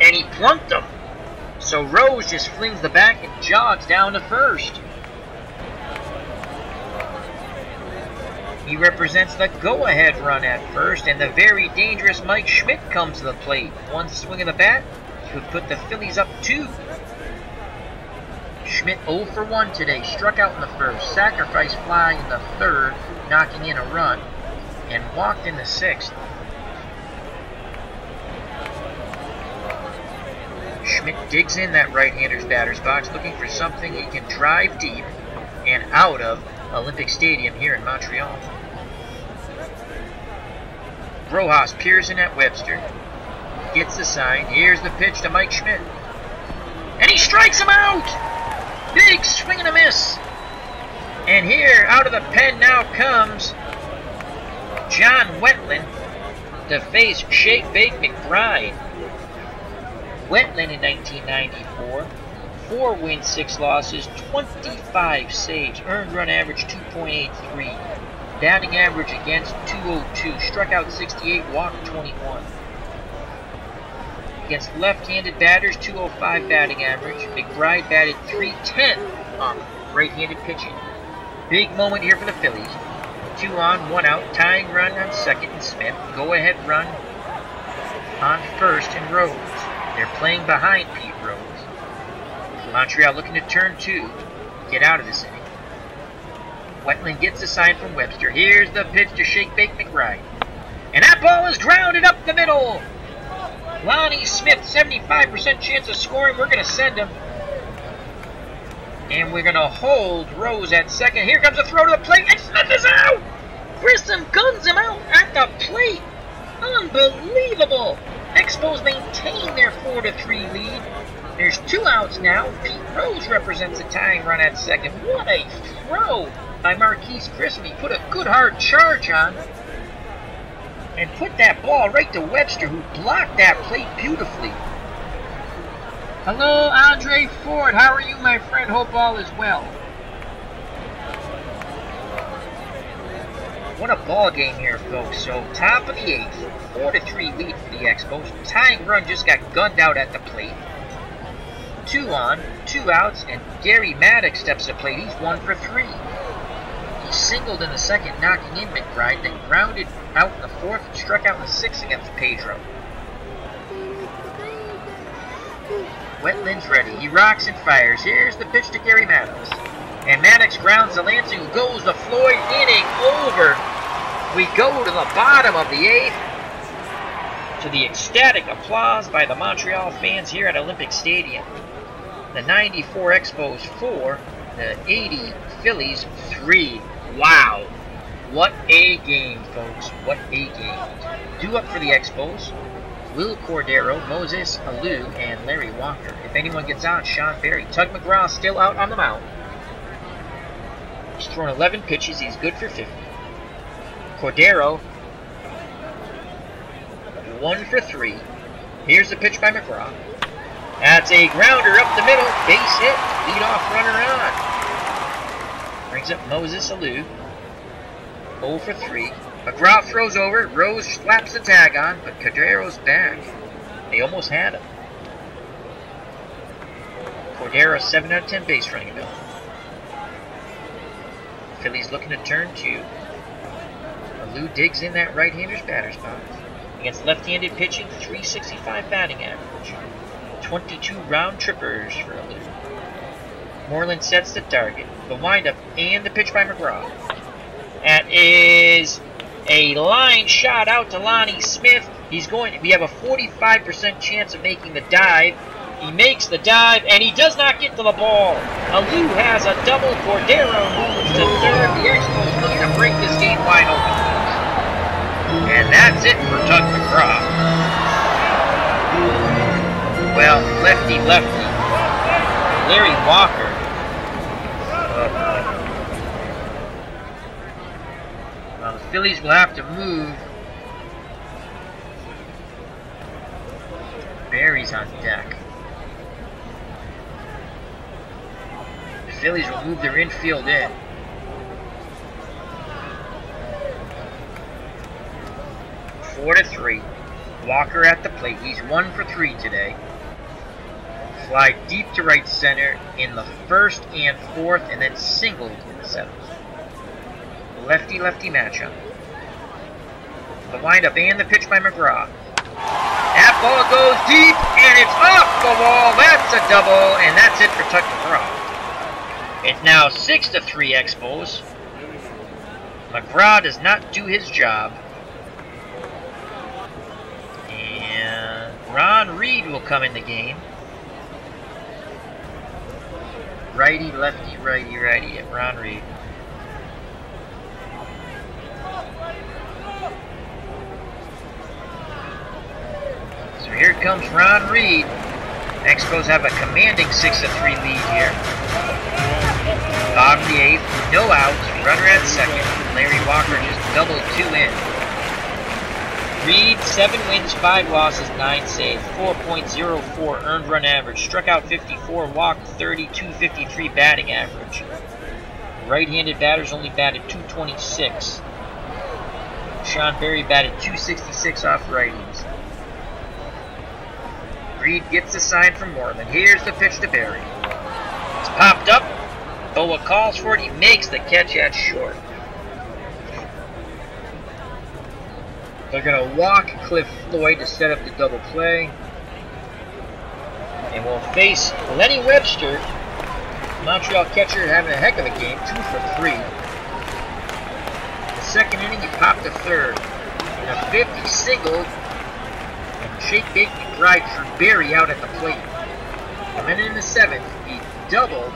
And he plunked him. So Rose just flings the back and jogs down to first. He represents the go-ahead run at first, and the very dangerous Mike Schmidt comes to the plate. One swing of the bat would put the Phillies up 2. Schmidt 0 for 1 today, struck out in the first, sacrifice fly in the third, knocking in a run, and walked in the sixth. Schmidt digs in that right-hander's batter's box, looking for something he can drive deep and out of Olympic Stadium here in Montreal. Rojas peers in at Webster. Gets the sign. Here's the pitch to Mike Schmidt. And he strikes him out! Big swing and a miss. And here, out of the pen now comes John Wetland to face Shake Bake McBride. Wetland in 1994. 4 wins, 6 losses, 25 saves, earned run average 2.83, batting average against 202, struck out 68, walked 21. Against left-handed batters, 205 batting average. McBride batted .310 on right-handed pitching. Big moment here for the Phillies. 2 on, 1 out, tying run on second and Smith. Go-ahead run on first and Rose. They're playing behind Pete Rose. Montreal looking to turn 2, get out of this inning. Wetland gets a sign from Webster. Here's the pitch to Shake Bake McBride. And that ball is grounded up the middle. Lonnie Smith, 75% chance of scoring. We're going to send him. And we're going to hold Rose at second. Here comes a throw to the plate, and Smith is out! Grissom guns him out at the plate. Unbelievable. Expos maintain their 4-3 lead. There's 2 outs now. Pete Rose represents a tying run at second. What a throw by Marquise Grissom. He put a good hard charge on and put that ball right to Webster, who blocked that plate beautifully. Hello, Andre Ford. How are you, my friend? Hope all is well. What a ball game here, folks. So, top of the 8th, 4-3 lead for the Expos. Tying run just got gunned out at the plate. 2 on, 2 outs, and Gary Maddox steps to plate. He's 1 for 3. He singled in the second, knocking in McBride, then grounded out in the fourth and struck out in the sixth against Pedro. Wetland's ready. He rocks and fires. Here's the pitch to Gary Maddox. And Maddox grounds to Lansing, who goes to Floyd, inning over. We go to the bottom of the 8th, to the ecstatic applause by the Montreal fans here at Olympic Stadium. The 94 Expos 4, the 80 Phillies 3. Wow. What a game, folks. What a game. Due up for the Expos, Will Cordero, Moses Alou, and Larry Walker. If anyone gets out, Sean Berry. Tug McGraw still out on the mound. He's thrown 11 pitches. He's good for 50. Cordero, 1 for 3. Here's the pitch by McGraw. That's a grounder up the middle. Base hit. Leadoff runner on. Brings up Moses Alou. 0 for 3. McGraw throws over. Rose slaps the tag on, but Cordero's back. They almost had him. Cordero, 7 out of 10 base running ability. Phillies looking to turn 2. Alou digs in that right-hander's batter's box. Against left-handed pitching, 365 batting average. 22 round trippers for Alou. Moreland sets the target. The windup and the pitch by McGraw. That is a line shot out to Lonnie Smith. We have a 45% chance of making the dive. He makes the dive, and he does not get to the ball. Alou has a double. Cordero moves to third. The Expos looking to break this game wide open. And that's it for Tug McGraw. Well, lefty. Larry Walker. Well, the Phillies will have to move. Barry's on deck. The Phillies will move their infield in. Four to 3. Walker at the plate. He's 1 for 3 today. Fly deep to right center in the 1st and 4th, and then singled in the 7th. Lefty-lefty matchup. The windup and the pitch by McGraw. That ball goes deep, and it's off the wall. That's a double, and that's it for Tug McGraw. It's now 6 to 3 Expos. McGraw does not do his job. And Ron Reed will come in the game. Righty, lefty, righty at Ron Reed. So here comes Ron Reed. Expos have a commanding 6-3 lead here. Bottom of the 8th, no outs, runner at second. Larry Walker just doubled 2 in. Reed, 7 wins, 5 losses, 9 saves, 4.04 earned run average, struck out 54, walked 30, 253 batting average. Right-handed batters only batted 226. Sean Berry batted 266 off righties. Reed gets a sign from Moreland. Here's the pitch to Berry. It's popped up. Boa calls for it. He makes the catch at short. They're going to walk Cliff Floyd to set up the double play. And we'll face Lenny Webster, Montreal catcher, having a heck of a game, 2 for 3. The second inning, he popped to third. In a 5th, he singled. And Shake Bacon drive through Berry out at the plate. And then in the 7th, he doubled,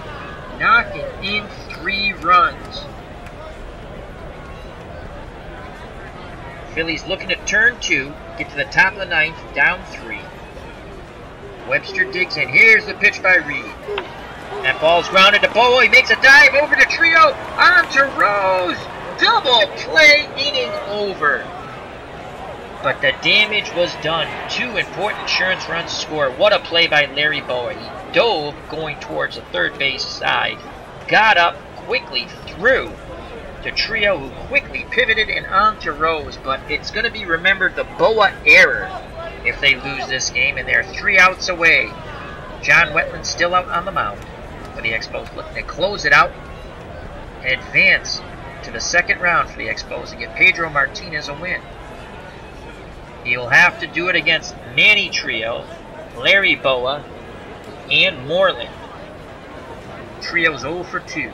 knocking in 3 runs. Phillies looking to turn 2, get to the top of the 9th, down 3. Webster digs in. Here's the pitch by Reed. That ball's grounded to Boa. He makes a dive over to Trio. On to Rose. Double play, inning over. But the damage was done. 2 important insurance runs scored. What a play by Larry Boa. He dove going towards the third base side. Got up quickly, threw to Trio, who quickly pivoted and on to Rose. But it's going to be remembered the Boa error if they lose this game, and they're 3 outs away. John Wetland still out on the mound for the Expos, looking to close it out and advance to the 2nd round for the Expos and get Pedro Martinez a win. He'll have to do it against Manny Trio, Larry Boa, and Moreland. Trio's 0 for 2.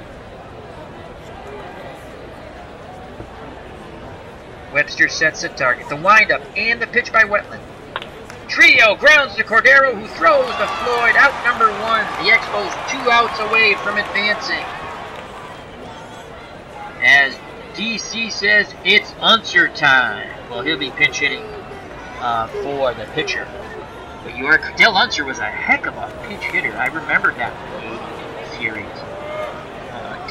Webster sets the target. The windup and the pitch by Wetland. Trio grounds to Cordero, who throws to Floyd. Out number 1. The Expos 2 outs away from advancing. As DC says, it's Unser time. Well, he'll be pinch hitting for the pitcher. But Dale Unser was a heck of a pinch hitter. I remember that series.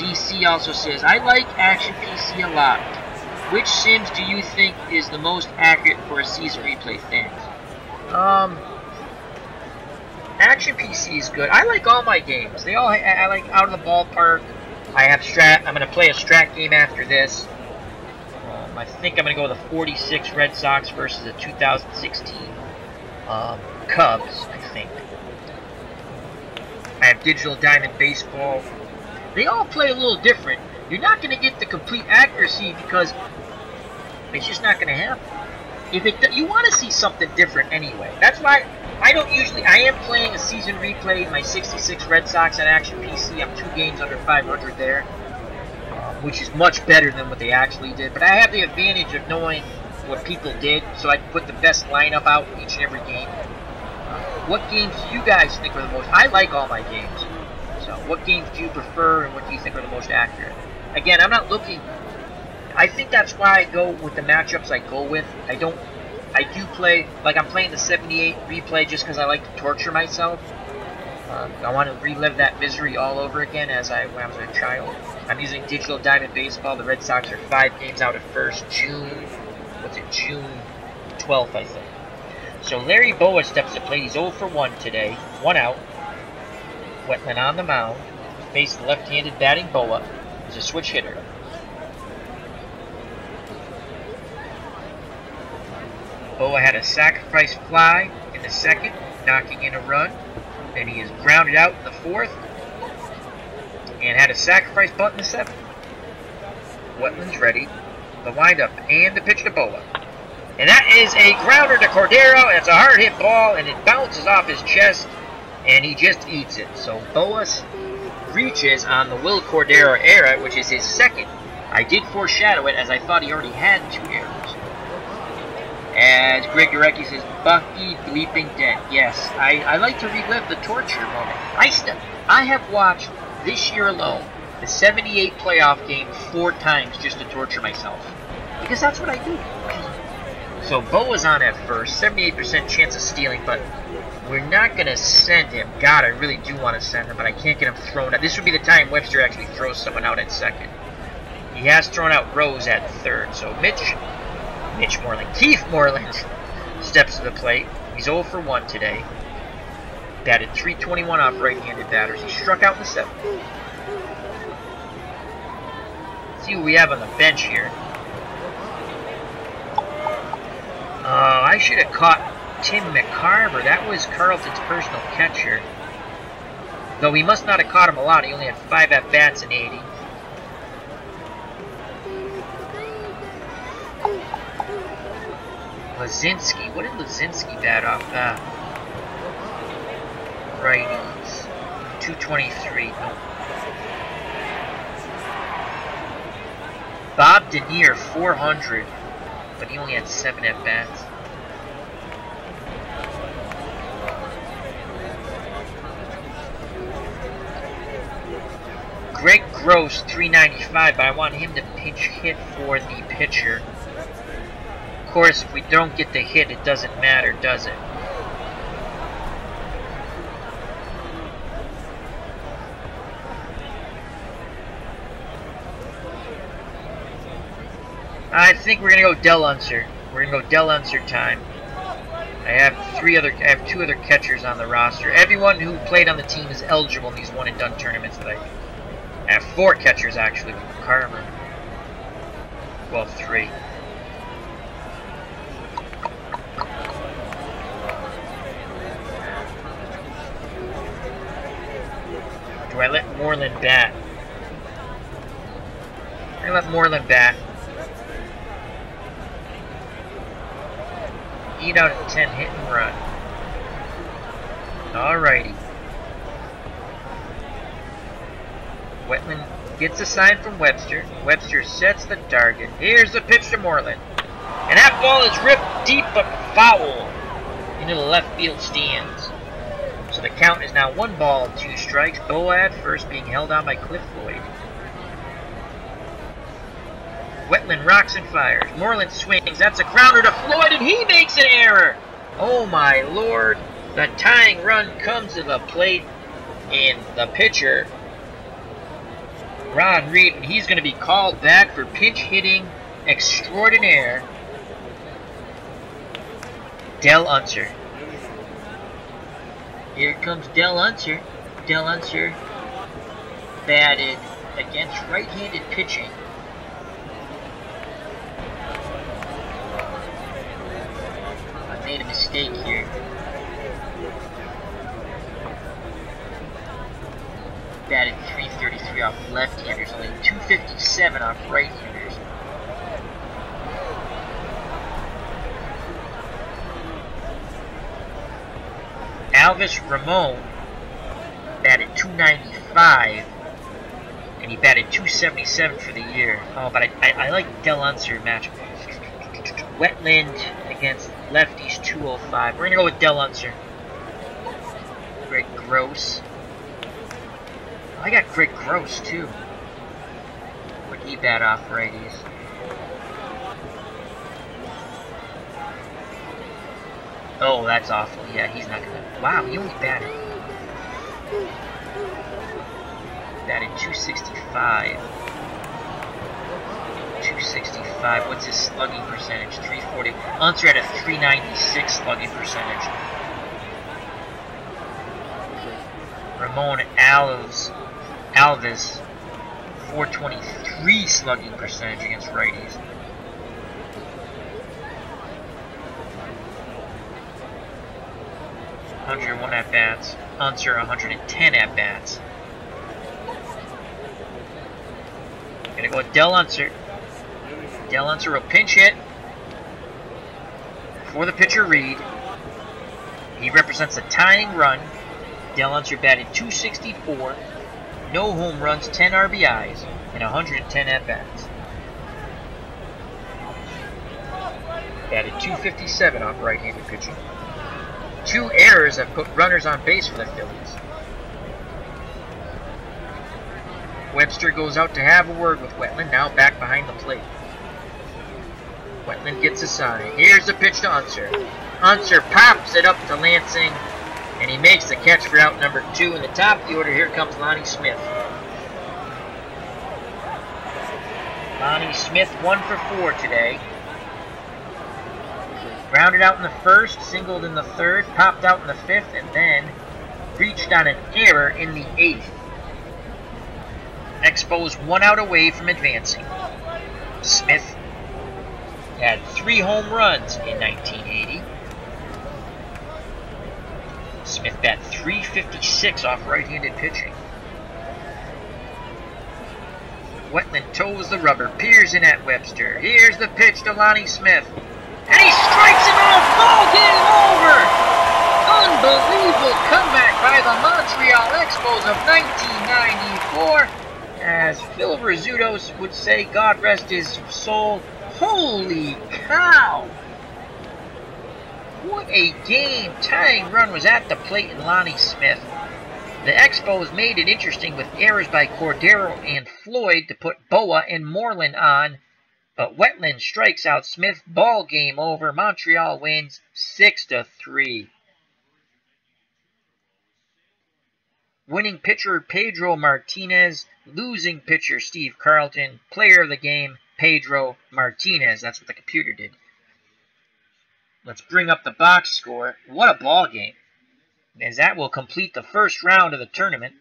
DC also says, I like Action PC a lot. Which sims do you think is the most accurate for a season replay fans? Action PC is good. I like all my games. They all I like Out of the Ballpark. I have strat. I'm going to play a strat game after this. I think I'm going to go with the 46 Red Sox versus the 2016 Cubs, I think. I have Digital Diamond Baseball. They all play a little different. You're not going to get the complete accuracy because it's just not going to happen. You want to see something different anyway. That's why I don't usually. I am playing a season replay. My 66 Red Sox on Action PC. I'm 2 games under 500 there, which is much better than what they actually did. But I have the advantage of knowing what people did, so I can put the best lineup out each and every game. What games do you guys think are the most? I like all my games. So, what games do you prefer, and what do you think are the most accurate? Again, I'm not looking. I think that's why I go with the matchups I go with. I do play, like I'm playing the 78 replay just because I like to torture myself. I want to relive that misery all over again when I was a child. I'm using Digital Diamond Baseball. The Red Sox are 5 games out at first. June 12th, I think. So Larry Boa steps to plate. He's 0 for 1 today. 1 out. Wetland on the mound. Faced the left-handed batting Boa. He's a switch hitter. Boa had a sacrifice fly in the 2nd, knocking in a run. Then he is grounded out in the 4th, and had a sacrifice bunt in the 7th. Wetland's ready. The windup and the pitch to Boa. And that is a grounder to Cordero. It's a hard hit ball, and it bounces off his chest, and he just eats it. So Boa reaches on the Will Cordero era, which is his 2nd. I did foreshadow it, as I thought he already had 2 errors. As Greg Gorecki says, Bucky bleeping dead. Yes, I like to relive the torture moment. I have watched this year alone the 78 playoff game 4 times just to torture myself. Because that's what I do. So Boa's on at first, 78% chance of stealing, but we're not going to send him. God, I really do want to send him, but I can't get him thrown out. This would be the time Webster actually throws someone out at 2nd. He has thrown out Rose at 3rd, so Keith Moreland steps to the plate. He's 0 for 1 today. Batted .321 off right-handed batters. He struck out in the 7th. Let's see what we have on the bench here. I should have caught Tim McCarver. That was Carlton's personal catcher. Though he must not have caught him a lot. He only had 5 at-bats in 80. Lazinski. What did Lazinski bat off? Righties. 223. Nope. Bob Denier, 400. But he only had 7 at-bats. Greg Gross, 395, but I want him to pinch hit for the pitcher. Of course, if we don't get the hit, it doesn't matter, does it? I think we're gonna go Del Unser. We're gonna go Del Unser time. I have 2 other catchers on the roster. Everyone who played on the team is eligible in these one and done tournaments that I have 4 catchers actually with Carmen. Well, 3. Do I let Moreland bat? I let Moreland bat. 8 out of 10 hit and run. Alrighty. Wetland gets a sign from Webster. Webster sets the target. Here's the pitch to Moreland. And that ball is ripped deep but foul into the left field stands. So the count is now 1 ball, 2 strikes. Boa at first, being held on by Cliff Floyd. Wetland rocks and fires. Moreland swings. That's a grounder to Floyd, and he makes an error. Oh my lord. The tying run comes to the plate, and the pitcher, Ron Reed, and he's going to be called back for pinch hitting extraordinaire, Del Unser. Here comes Del Unser. Del Unser batted against right-handed pitching. I made a mistake here. Batted 333 off left-handers, only 257 off right-handers. Alvis Ramon batted 295, and he batted 277 for the year. Oh, but I like Del Unser match. Wetland against lefties 205. We're going to go with Del Unser. Greg Gross. I got Greg Gross too. Would he bat off righties? Oh, that's awful. Yeah, he's not gonna. Wow, he only batted 265. 265. What's his slugging percentage? 340. Unser had a 396 slugging percentage. Ramon Alves, 423 slugging percentage against righties. (101 at-bats). Unser, 110 at-bats. Gonna go with Del Unser. Del Unser will pinch hit for the pitcher Reed. He represents a tying run. Del Unser batted 264, no home runs, 10 RBIs, and 110 at-bats. Batted 257 off right-handed pitching. 2 errors have put runners on base for the Phillies. Webster goes out to have a word with Wetland, now back behind the plate. Wetland gets a sign. Here's the pitch to Unser. Unser pops it up to Lansing, and he makes the catch for out number 2. In the top of the order, here comes Lonnie Smith. Lonnie Smith 1 for 4 today. Grounded out in the first, singled in the third, popped out in the fifth, and then reached on an error in the 8th. Expos 1 out away from advancing. Smith had 3 home runs in 1980. Smith bat 356 off right-handed pitching. Wetland toes the rubber, peers in at Webster. Here's the pitch to Lonnie Smith. And he strikes him out! Ball game over! Unbelievable comeback by the Montreal Expos of 1994. As Phil Rizzuto would say, God rest his soul, holy cow! What a game! Tying run was at the plate in Lonnie Smith. The Expos made it interesting with errors by Cordero and Floyd to put Boa and Moreland on, but Wetland strikes out Smith. Ball game over. Montreal wins 6-3. Winning pitcher Pedro Martinez, losing pitcher Steve Carlton, player of the game Pedro Martinez. That's what the computer did. Let's bring up the box score. What a ball game, as that will complete the first round of the tournament.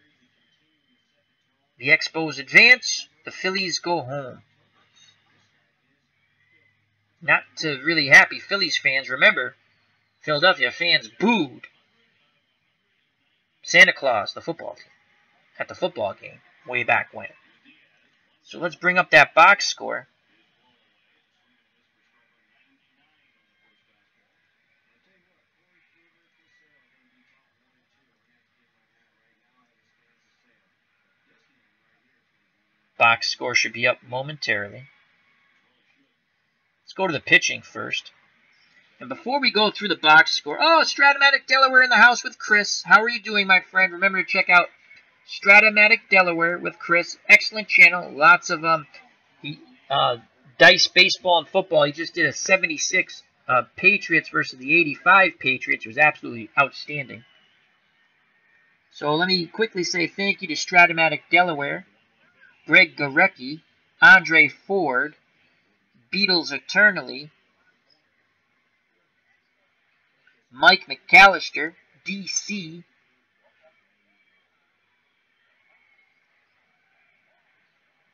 The Expos advance, the Phillies go home. Not to really happy Phillies fans. Remember, Philadelphia fans booed Santa Claus, the football team, at the football game way back when. So let's bring up that box score. box score should be up momentarily. Let's go to the pitching first. And before we go through the box score, oh, Stratomatic Delaware in the house with Chris. How are you doing, my friend? Remember to check out Stratomatic Delaware with Chris. Excellent channel. Lots of dice baseball and football. He just did a 76 Patriots versus the 85 Patriots. It was absolutely outstanding. So let me quickly say thank you to Stratomatic Delaware, Greg Gorecki, Andre Ford, Beatles Eternally, Mike McAllister, DC,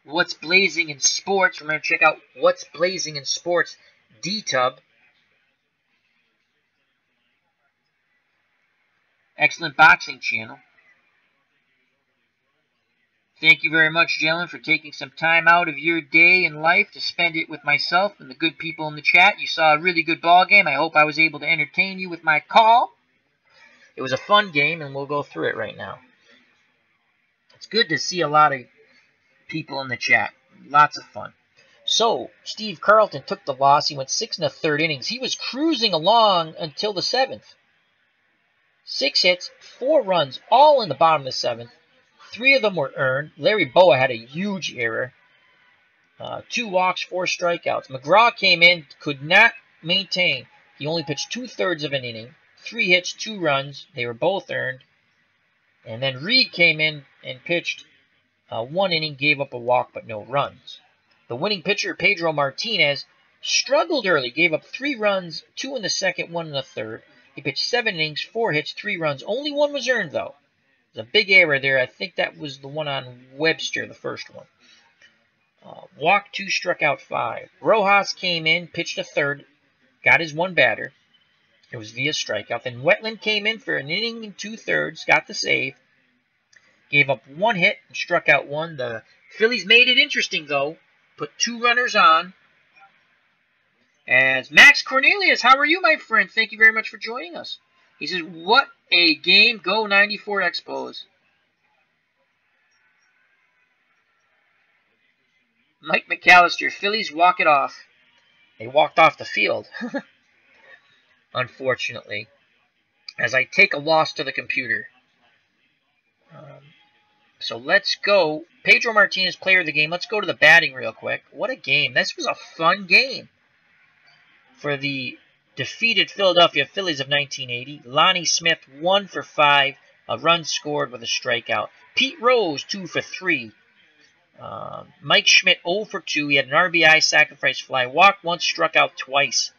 What's Blazing in Sports. Remember to check out What's Blazing in Sports, D-Tub. Excellent boxing channel. Thank you very much, gentlemen, for taking some time out of your day and life to spend it with myself and the good people in the chat. You saw a really good ball game. I hope I was able to entertain you with my call. It was a fun game, and we'll go through it right now. It's good to see a lot of people in the chat. Lots of fun. So, Steve Carlton took the loss. He went 6 1/3 innings. He was cruising along until the 7th. 6 hits, 4 runs, all in the bottom of the 7th. 3 of them were earned. Larry Boa had a huge error. 2 walks, 4 strikeouts. McGraw came in, could not maintain. He only pitched 2/3 of an inning. 3 hits, 2 runs. They were both earned. And then Reed came in and pitched 1 inning, gave up a walk but no runs. The winning pitcher, Pedro Martinez, struggled early, gave up 3 runs, 2 in the second, 1 in the third. He pitched 7 innings, 4 hits, 3 runs. Only 1 was earned, though. There's a big error there. I think that was the one on Webster, the first one. Walked 2, struck out 5. Rojas came in, pitched a 3rd, got his 1 batter. It was via strikeout. Then Wetland came in for an inning and 2/3, got the save. Gave up 1 hit and struck out 1. The Phillies made it interesting, though. Put 2 runners on. As Max Cornelius, how are you, my friend? Thank you very much for joining us. He says, what a game. Go 94 Expos. Mike McAllister, Phillies walk it off. They walked off the field. Unfortunately. As I take a loss to the computer. So let's go. Pedro Martinez, player of the game. Let's go to the batting real quick. What a game. This was a fun game. For the defeated Philadelphia Phillies of 1980, Lonnie Smith 1 for 5, a run scored with a strikeout. Pete Rose 2 for 3. Mike Schmidt 0 for 2. He had an RBI sacrifice fly. Walked once, struck out twice.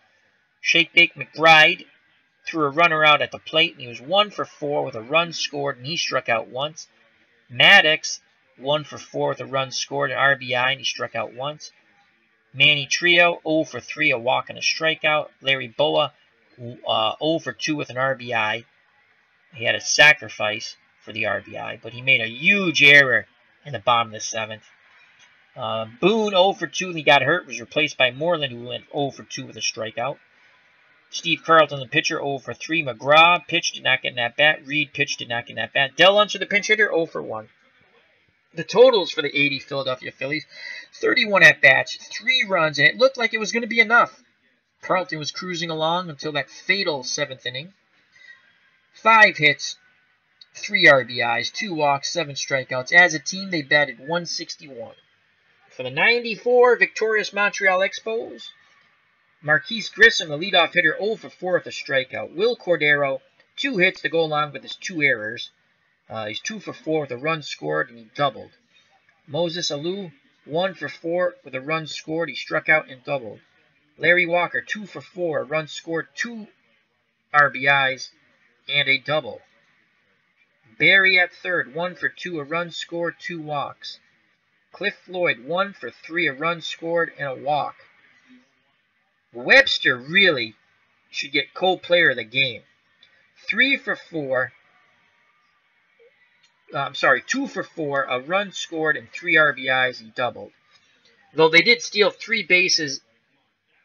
Shake Bake McBride threw a runner out at the plate, and he was 1 for 4 with a run scored, and he struck out once. Maddox 1 for 4 with a run scored, an RBI, and he struck out once. Manny Trio 0 for 3, a walk and a strikeout. Larry Boa 0 for 2 with an RBI. He had a sacrifice for the RBI, but he made a huge error in the bottom of the 7th. Boone 0 for 2, and he got hurt. Was replaced by Moreland, who went 0 for 2 with a strikeout. Steve Carlton, the pitcher, 0 for 3. McGraw pitched, did not get in at bat. Reed pitched, did not get in at bat. Del Unser, the pinch hitter, 0 for 1. The totals for the 80 Philadelphia Phillies, 31 at-bats, 3 runs, and it looked like it was going to be enough. Carlton was cruising along until that fatal 7th inning. 5 hits, 3 RBIs, 2 walks, 7 strikeouts. As a team, they batted .161. For the 94 victorious Montreal Expos, Marquise Grissom, the leadoff hitter, 0 for 4 with a strikeout. Will Cordero, 2 hits to go along with his 2 errors. He's 2 for 4 with a run scored, and he doubled. Moses Alou, 1 for 4 with a run scored. He struck out and doubled. Larry Walker, 2 for 4, a run scored, 2 RBIs, and a double. Barry at third, 1 for 2, a run scored, 2 walks. Cliff Floyd, 1 for 3, a run scored, and a walk. Webster really should get co-player of the game. 2 for 4, a run scored, and 3 RBIs. He doubled. Though they did steal 3 bases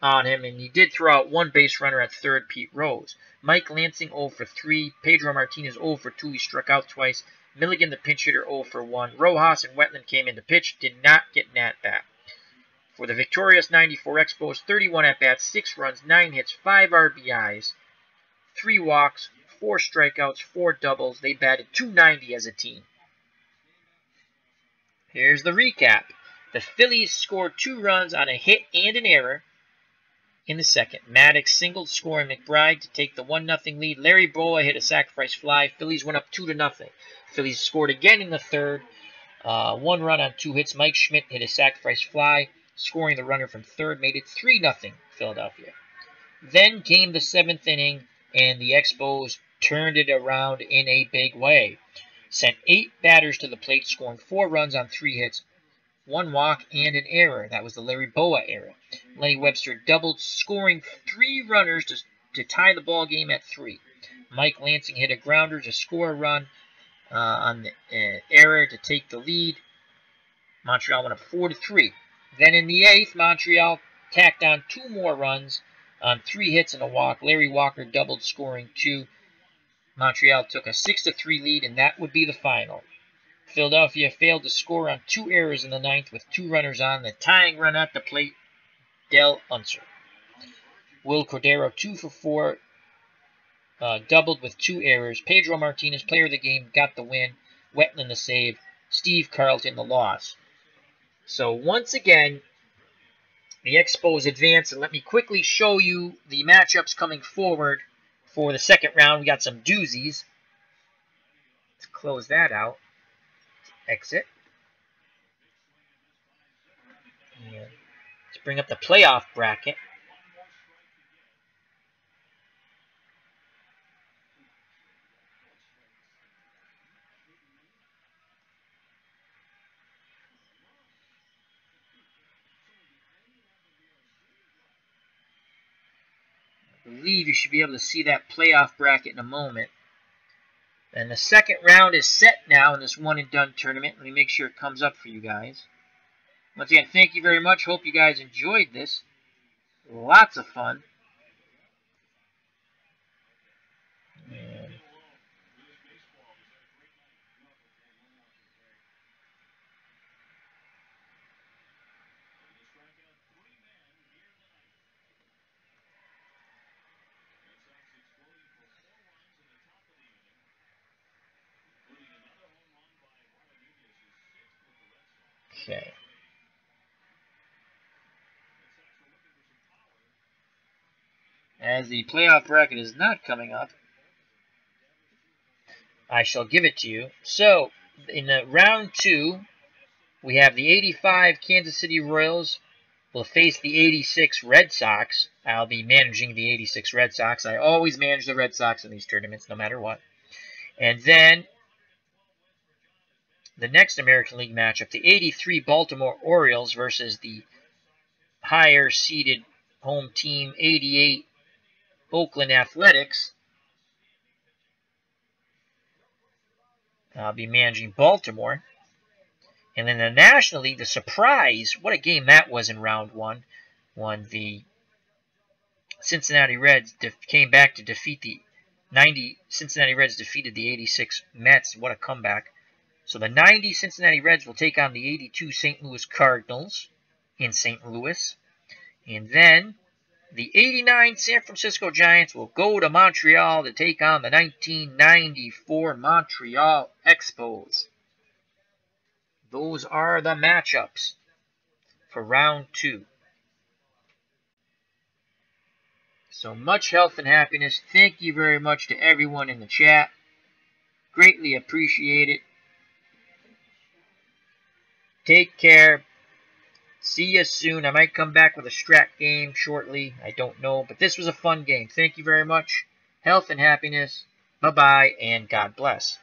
on him, and he did throw out 1 base runner at third, Pete Rose. Mike Lansing 0 for 3. Pedro Martinez 0 for 2. He struck out twice. Milligan, the pinch hitter, 0 for 1. Rojas and Wetland came in to pitch, did not get an at-bat. For the victorious 94 Expos, 31 at-bats, 6 runs, 9 hits, 5 RBIs, 3 walks, 4 strikeouts, 4 doubles. They batted .290 as a team. Here's the recap. The Phillies scored 2 runs on a hit and an error in the second. Maddox singled, scoring McBride to take the 1-0 lead. Larry Boa hit a sacrifice fly. Phillies went up 2-0. Phillies scored again in the third. 1 run on 2 hits. Mike Schmidt hit a sacrifice fly, scoring the runner from third, made it 3-0 Philadelphia. Then came the 7th inning, and the Expos turned it around in a big way. Sent 8 batters to the plate, scoring 4 runs on 3 hits, 1 walk, and an error. That was the Larry Boa error. Lenny Webster doubled, scoring 3 runners to tie the ball game at 3. Mike Lansing hit a grounder to score a run on the error to take the lead. Montreal went up 4-3. Then in the 8th, Montreal tacked on 2 more runs on 3 hits and a walk. Larry Walker doubled, scoring 2. Montreal took a 6-3 lead, and that would be the final. Philadelphia failed to score on 2 errors in the 9th with 2 runners on. The tying run at the plate, Del Unser. Will Cordero, 2 for 4, doubled with 2 errors. Pedro Martinez, player of the game, got the win. Wetland the save. Steve Carlton the loss. So once again, the Expos advance, and let me quickly show you the matchups coming forward for the second round. We got some doozies. Let's close that out. Exit. And let's bring up the playoff bracket. I believe you should be able to see that playoff bracket in a moment. And the second round is set now in this one-and-done tournament. Let me make sure it comes up for you guys. Once again, thank you very much. Hope you guys enjoyed this. Lots of fun. And okay. As the playoff bracket is not coming up, I shall give it to you. So, in round 2, we have the 85 Kansas City Royals will face the 86 Red Sox. I'll be managing the 86 Red Sox. I always manage the Red Sox in these tournaments, no matter what. And then the next American League matchup, the 83 Baltimore Orioles versus the higher-seeded home team, 88 Oakland Athletics. I'll be managing Baltimore. And then the National League, the surprise, what a game that was in round 1, when the Cincinnati Reds came back to defeat the 90 Cincinnati Reds defeated the 86 Mets. What a comeback. So the 90 Cincinnati Reds will take on the 82 St. Louis Cardinals in St. Louis. And then the 89 San Francisco Giants will go to Montreal to take on the 1994 Montreal Expos. Those are the matchups for round 2. So much health and happiness. Thank you very much to everyone in the chat. Greatly appreciate it. Take care. See you soon. I might come back with a strat game shortly. I don't know. But this was a fun game. Thank you very much. Health and happiness. Bye-bye, and God bless.